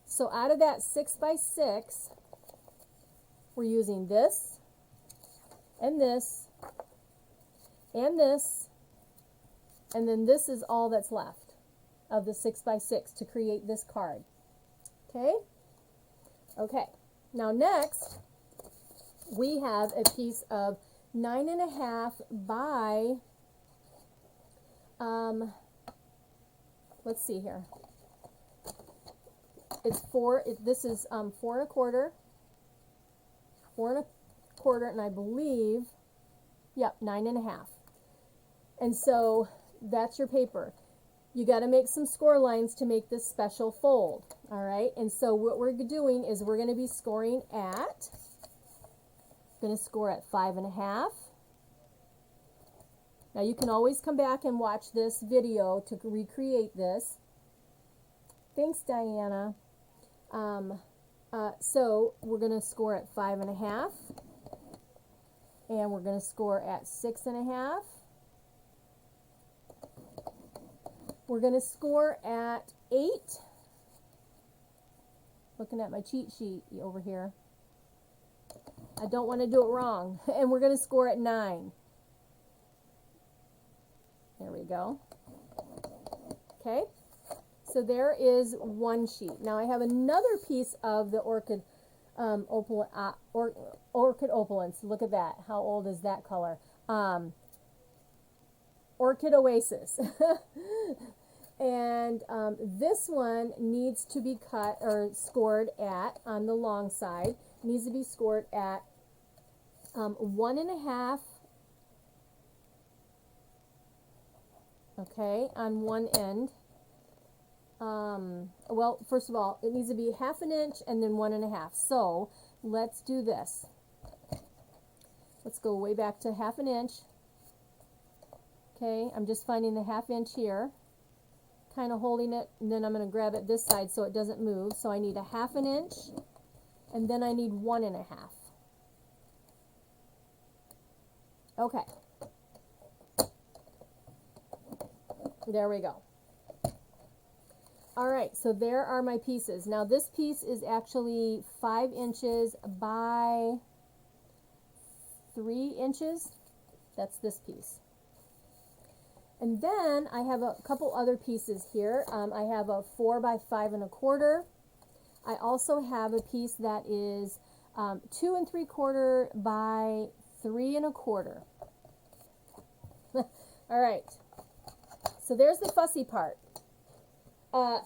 So out of that 6 by 6, we're using this, and this, and this, and then this is all that's left of the 6 by 6 to create this card. Okay? Okay. Now next, we have a piece of 9.5 by, let's see here. It's 4, this is 4 1/4, and I believe, yep, 9.5. And so that's your paper. You got to make some score lines to make this special fold. All right, and so what we're doing is we're going to be scoring at, going to score at 5.5. Now you can always come back and watch this video to recreate this. Thanks, Diana. So we're going to score at 5.5, and we're going to score at 6.5. We're going to score at 8. Looking at my cheat sheet over here. I don't want to do it wrong. And we're going to score at 9. There we go. Okay. So there is one sheet. Now I have another piece of the orchid opulence. Look at that. How old is that color? Orchid Oasis. And this one needs to be cut or scored at, on the long side, needs to be scored at 1.5, okay, on one end. Well, first of all, it needs to be 1/2 inch and then 1.5. So let's do this. Let's go way back to 1/2 inch. Okay, I'm just finding the 1/2 inch here, kind of holding it, and then I'm going to grab it this side so it doesn't move. So I need 1/2 inch, and then I need 1.5. Okay. There we go. All right, so there are my pieces. Now this piece is actually 5 inches by 3 inches. That's this piece. And then I have a couple other pieces here. I have a 4 by 5 1/4. I also have a piece that is 2 3/4 by 3 1/4. All right. So there's the fussy part.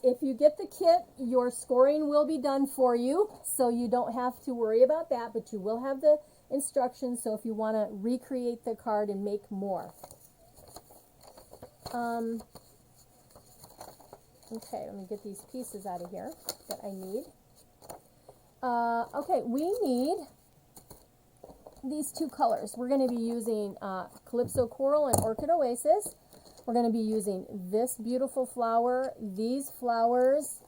If you get the kit, your scoring will be done for you, so you don't have to worry about that, but you will have the instructions, so if you want to recreate the card and make more. Okay, let me get these pieces out of here that I need. Okay, we need these two colors. We're going to be using Calypso Coral and Orchid Oasis. We're going to be using this beautiful flower, these flowers,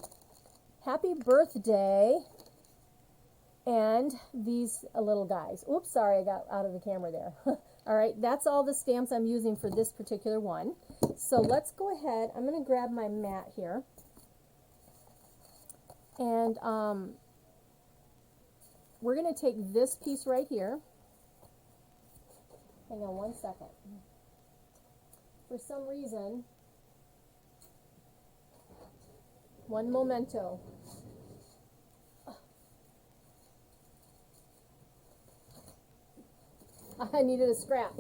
Happy Birthday, and these little guys. Oops, sorry, I got out of the camera there. All right, that's all the stamps I'm using for this particular one. So let's go ahead. I'm going to grab my mat here. And we're going to take this piece right here. Hang on one second. For some reason, one momento. I needed a scrap.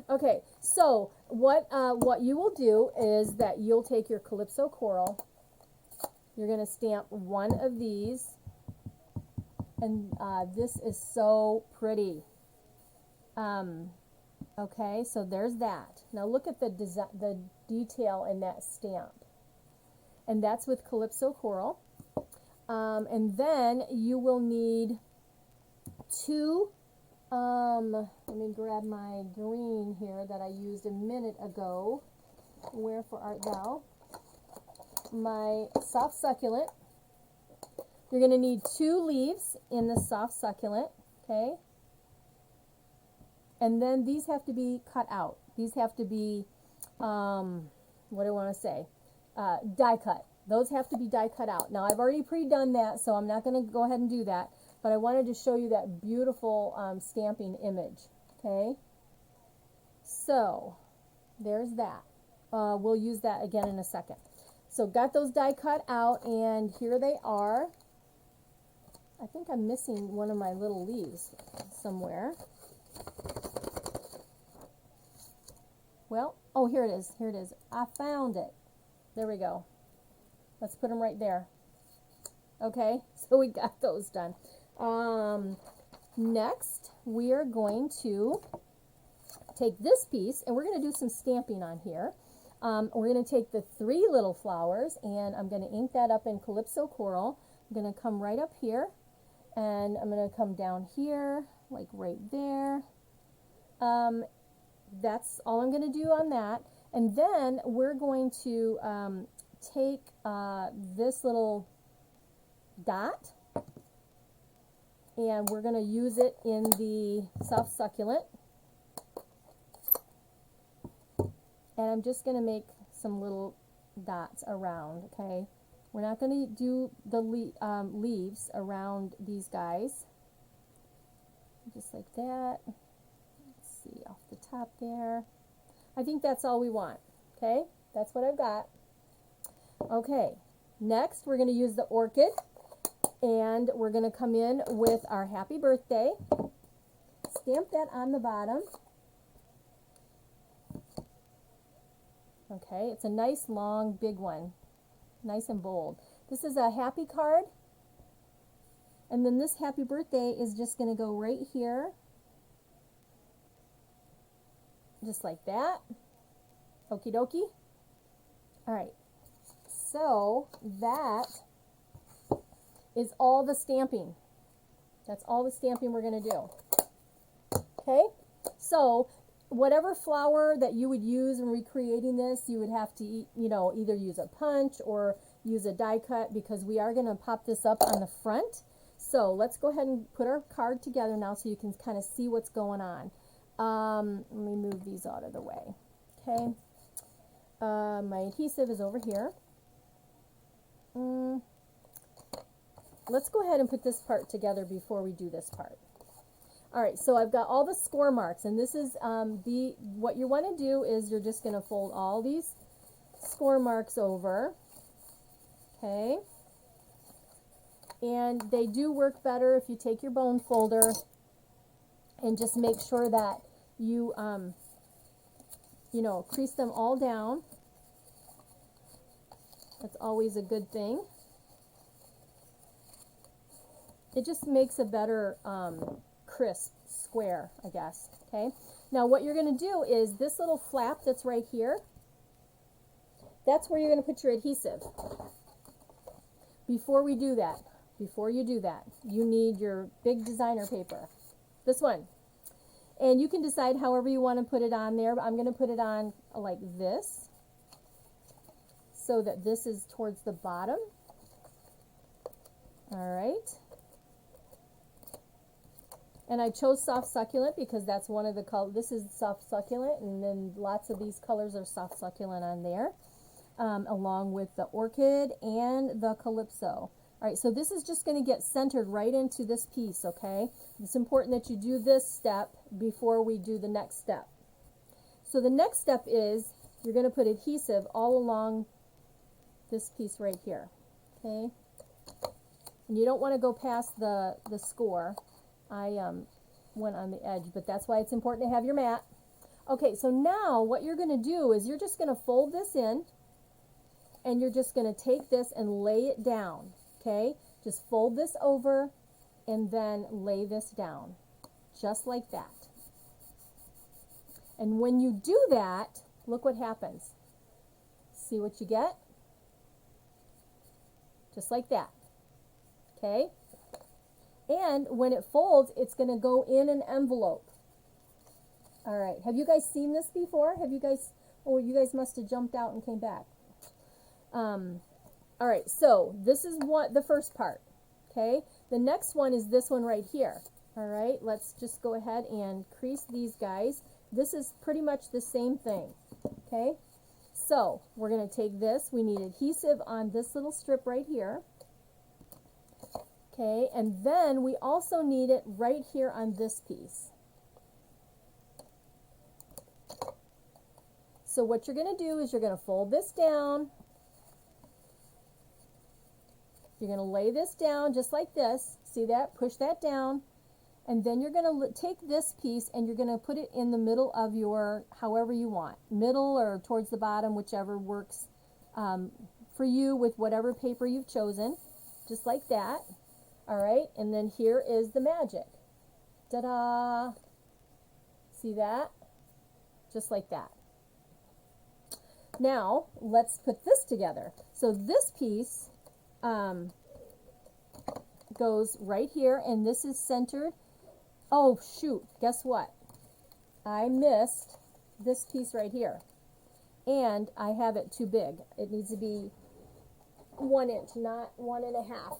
Okay, so what you will do is that you'll take your Calypso Coral you're going to stamp one of these, and this is so pretty. Okay, so there's that. Now look at the detail in that stamp. And that's with Calypso Coral. And then you will need two, let me grab my green here that I used a minute ago. Wherefore art thou? My soft succulent. You're going to need 2 leaves in the soft succulent, okay? And then these have to be cut out. These have to be, what do I want to say? Die cut. Those have to be die cut out. Now I've already pre-done that, so I'm not going to go ahead and do that. But I wanted to show you that beautiful stamping image, okay? So there's that. We'll use that again in a second. So got those die cut out, and here they are. I think I'm missing one of my little leaves somewhere. Well, oh, here it is. Here it is. I found it. There we go. Let's put them right there. Okay, so we got those done. Next, we are going to take this piece, and we're going to do some stamping on here. We're going to take the 3 little flowers, and I'm going to ink that up in Calypso Coral. I'm going to come right up here, and I'm going to come down here, like right there. That's all I'm going to do on that. And then we're going to take this little dot, and we're going to use it in the soft succulent. And I'm just going to make some little dots around, okay? We're not going to do the leaves around these guys. Just like that. Let's see, off the top there. I think that's all we want, okay? That's what I've got. Okay, next we're going to use the orchid, and we're going to come in with our happy birthday. Stamp that on the bottom. Okay, it's a nice long big one, nice and bold. This is a happy card, and then this happy birthday is just going to go right here, just like that. Okie dokie. Alright, so that is all the stamping. That's all the stamping we're going to do. Okay, so whatever flower that you would use in recreating this, you would have to, either use a punch or use a die cut, because we are going to pop this up on the front. So let's go ahead and put our card together now so you can kind of see what's going on. Let me move these out of the way. Okay. My adhesive is over here. Let's go ahead and put this part together before we do this part. Alright, so I've got all the score marks, and this is what you want to do is you're just going to fold all these score marks over, okay, and they do work better if you take your bone folder and just make sure that you, crease them all down. That's always a good thing. It just makes a better crisp square, I guess. Okay, now what you're going to do is this little flap that's right here, that's where you're going to put your adhesive. Before you do that, you need your big designer paper, this one, and you can decide however you want to put it on there, but I'm going to put it on like this, so that this is towards the bottom. Alright. And I chose soft succulent because that's one of the colors. This is soft succulent, and then lots of these colors are soft succulent on there, along with the orchid and the calypso. Alright, so this is just going to get centered right into this piece, okay? It's important that you do this step before we do the next step. So the next step is you're going to put adhesive all along this piece right here, okay? And you don't want to go past the score. I went on the edge, but that's why it's important to have your mat. Okay, so now what you're going to do is you're just going to fold this in, and you're just going to take this and lay it down, okay? Just fold this over and then lay this down, just like that. And when you do that, look what happens. See what you get? Just like that, okay? And when it folds, it's going to go in an envelope. All right, have you guys seen this before? Have you guys, oh, you guys must have jumped out and came back. All right, so this is what the first part, okay? The next one is this one right here. All right, let's just go ahead and crease these guys. This is pretty much the same thing, okay? So we're going to take this. We need adhesive on this little strip right here, okay? And then we also need it right here on this piece. So what you're going to do is you're going to fold this down. You're going to lay this down just like this. See that? Push that down. And then you're going to take this piece and you're going to put it in the middle of your, however you want. Middle or towards the bottom, whichever works for you with whatever paper you've chosen. Just like that. All right. And then here is the magic. Ta-da! See that? Just like that. Now, let's put this together. So this piece goes right here, and this is centered. Oh, shoot, guess what? I missed this piece right here, and I have it too big. It needs to be 1 inch, not 1.5.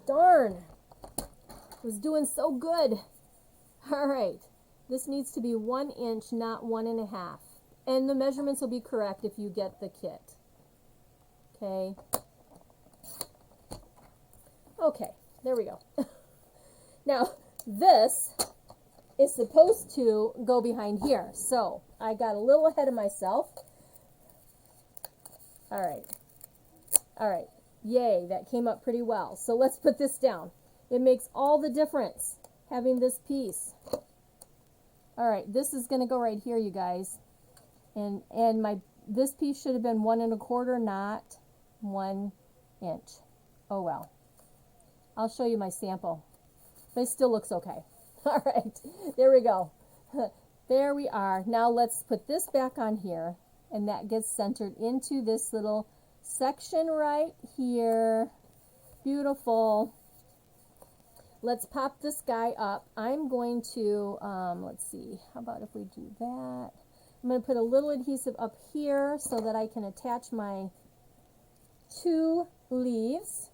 Darn, I was doing so good. All right, this needs to be 1 inch, not 1.5. And the measurements will be correct if you get the kit. Okay. Okay, there we go. Now, this is supposed to go behind here. So, I got a little ahead of myself. All right. All right. Yay, that came up pretty well. So, let's put this down. It makes all the difference having this piece. All right, this is going to go right here, you guys. And this piece should have been 1 1/4, not 1 inch. Oh well. I'll show you my sample. But it still looks okay. All right, there we go. There we are. Now let's put this back on here, and that gets centered into this little section right here. Beautiful. Let's pop this guy up. I'm going to, let's see, how about if we do that? I'm going to put a little adhesive up here so that I can attach my 2 leaves.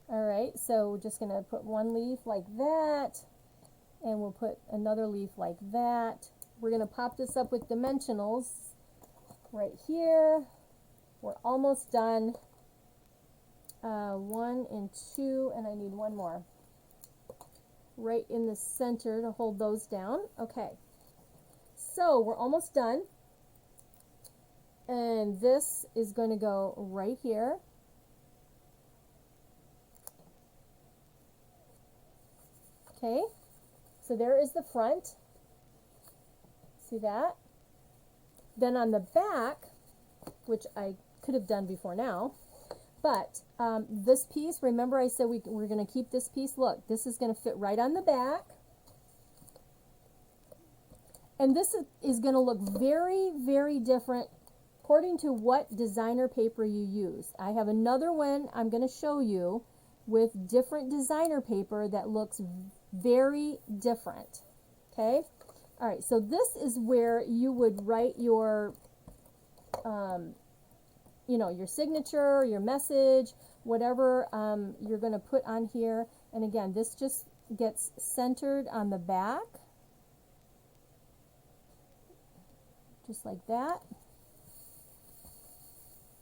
All right, so we're just going to put 1 leaf like that, and we'll put another leaf like that. We're going to pop this up with dimensionals right here. We're almost done. 1 and 2, and I need 1 more. Right in the center to hold those down. Okay. So we're almost done, and this is going to go right here. Okay, so there is the front. See that? Then on the back, which I could have done before now, but this piece, remember I said we're going to keep this piece. Look, this is going to fit right on the back. And this is going to look very, very different according to what designer paper you use. I have another one I'm going to show you with different designer paper that looks very different. Okay? All right, so this is where you would write your, you know, your signature, your message, whatever you're going to put on here. And again, this just gets centered on the back. Just like that.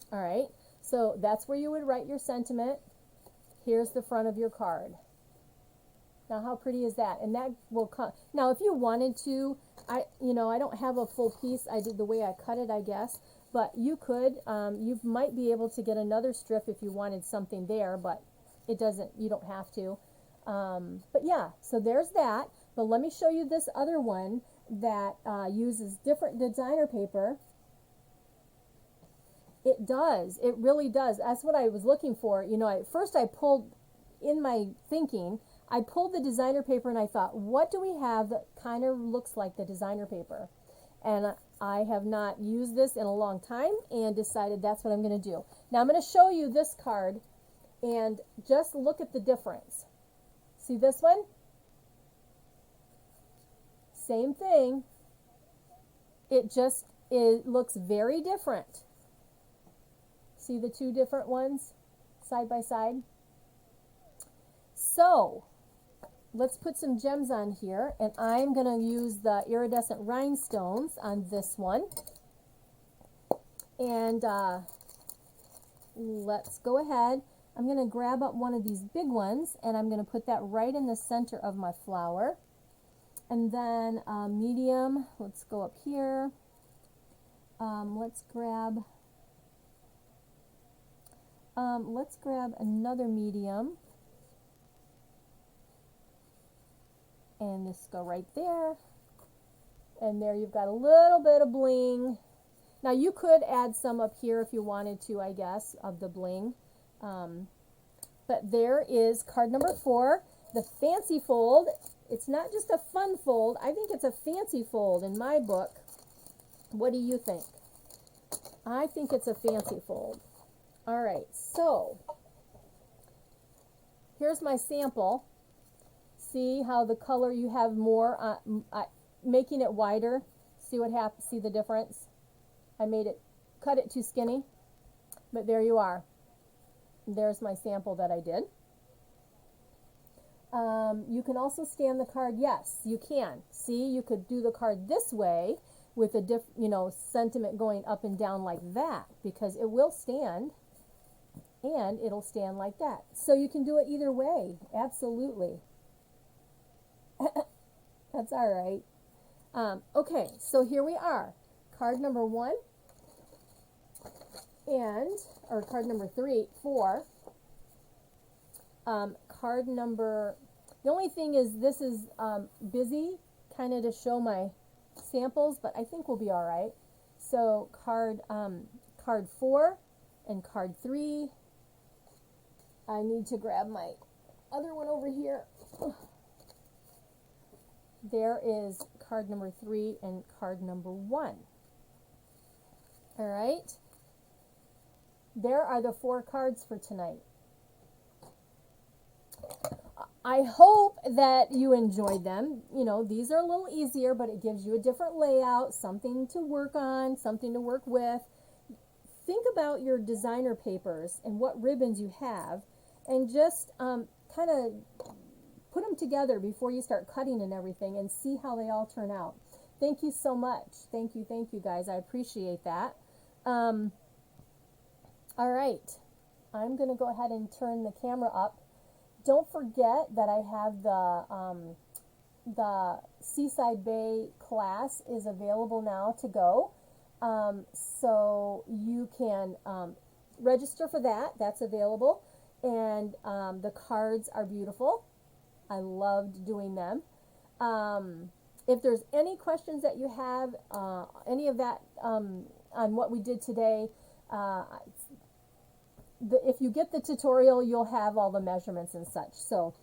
All right, so that's where you would write your sentiment. Here's the front of your card. Now, how pretty is that? And that will come. Now, if you wanted to, I don't have a full piece. I did the way I cut it, I guess. But you could. You might be able to get another strip if you wanted something there, but it doesn't. You don't have to. But yeah, so there's that. But let me show you this other one that uses different designer paper. It does. It really does. That's what I was looking for. You know, at first I pulled, in my thinking, I pulled the designer paper and I thought, what do we have that kind of looks like the designer paper? And I have not used this in a long time and decided that's what I'm going to do. Now I'm going to show you this card and just look at the difference. See this one? Same thing. It looks very different. See the two different ones side by side? So let's put some gems on here, and I'm going to use the iridescent rhinestones on this one. And let's go ahead. I'm going to grab up one of these big ones, and I'm going to put that right in the center of my flower. And then medium, let's go up here. Let's grab another medium. And this go right there. And there you've got a little bit of bling. Now you could add some up here if you wanted to, I guess, of the bling. But there is card number 4, the fancy fold. It's not just a fun fold. I think it's a fancy fold in my book. What do you think? I think it's a fancy fold. All right, so here's my sample. See how the color you have more, making it wider. See what happens? See the difference? I cut it too skinny, but there you are. There's my sample that I did. You can also stand the card. Yes, you can. See, you could do the card this way with a sentiment going up and down like that, because it will stand, and it'll stand like that. So you can do it either way. Absolutely. That's all right. Okay, so here we are. Card number 1 or card number 4. Card number, the only thing is this is busy kind of to show my samples, but I think we'll be all right. So card 4 and card 3. I need to grab my other one over here. There is card number 3 and card number 1. All right. There are the 4 cards for tonight. I hope that you enjoyed them. You know, these are a little easier, but it gives you a different layout, something to work on, something to work with. Think about your designer papers and what ribbons you have, and just kind of put them together before you start cutting and everything, and see how they all turn out. Thank you so much. Thank you guys. I appreciate that. All right. I'm going to go ahead and turn the camera up. Don't forget that I have the Seaside Bay class is available now to go. So you can register for that. That's available. And the cards are beautiful. I loved doing them. If there's any questions that you have, any of that on what we did today, if you get the tutorial, you'll have all the measurements and such. So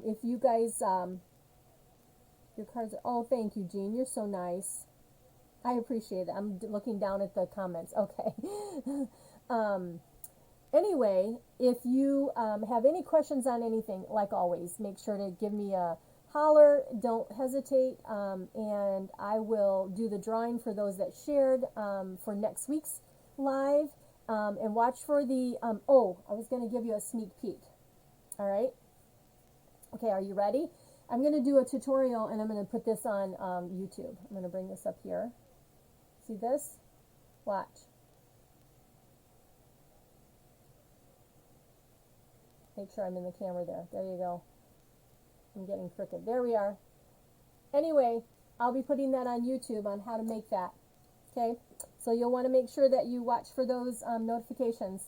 if you guys, your cards are, oh, thank you, Jean. You're so nice. I appreciate it. I'm looking down at the comments. Okay. Anyway, if you have any questions on anything, like always, make sure to give me a holler. Don't hesitate. And I will do the drawing for those that shared for next week's live. And watch for the, I was going to give you a sneak peek. All right. Okay, are you ready? I'm going to do a tutorial, and I'm going to put this on YouTube. I'm going to bring this up here. See this? Watch. Make sure I'm in the camera there. There you go. I'm getting crooked. There we are. Anyway, I'll be putting that on YouTube on how to make that. Okay? So you'll want to make sure that you watch for those notifications.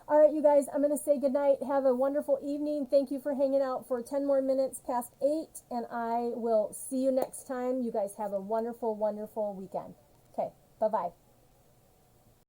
All right, you guys, I'm going to say goodnight. Have a wonderful evening. Thank you for hanging out for 10 more minutes past 8, and I will see you next time. You guys have a wonderful, wonderful weekend. Okay, bye-bye.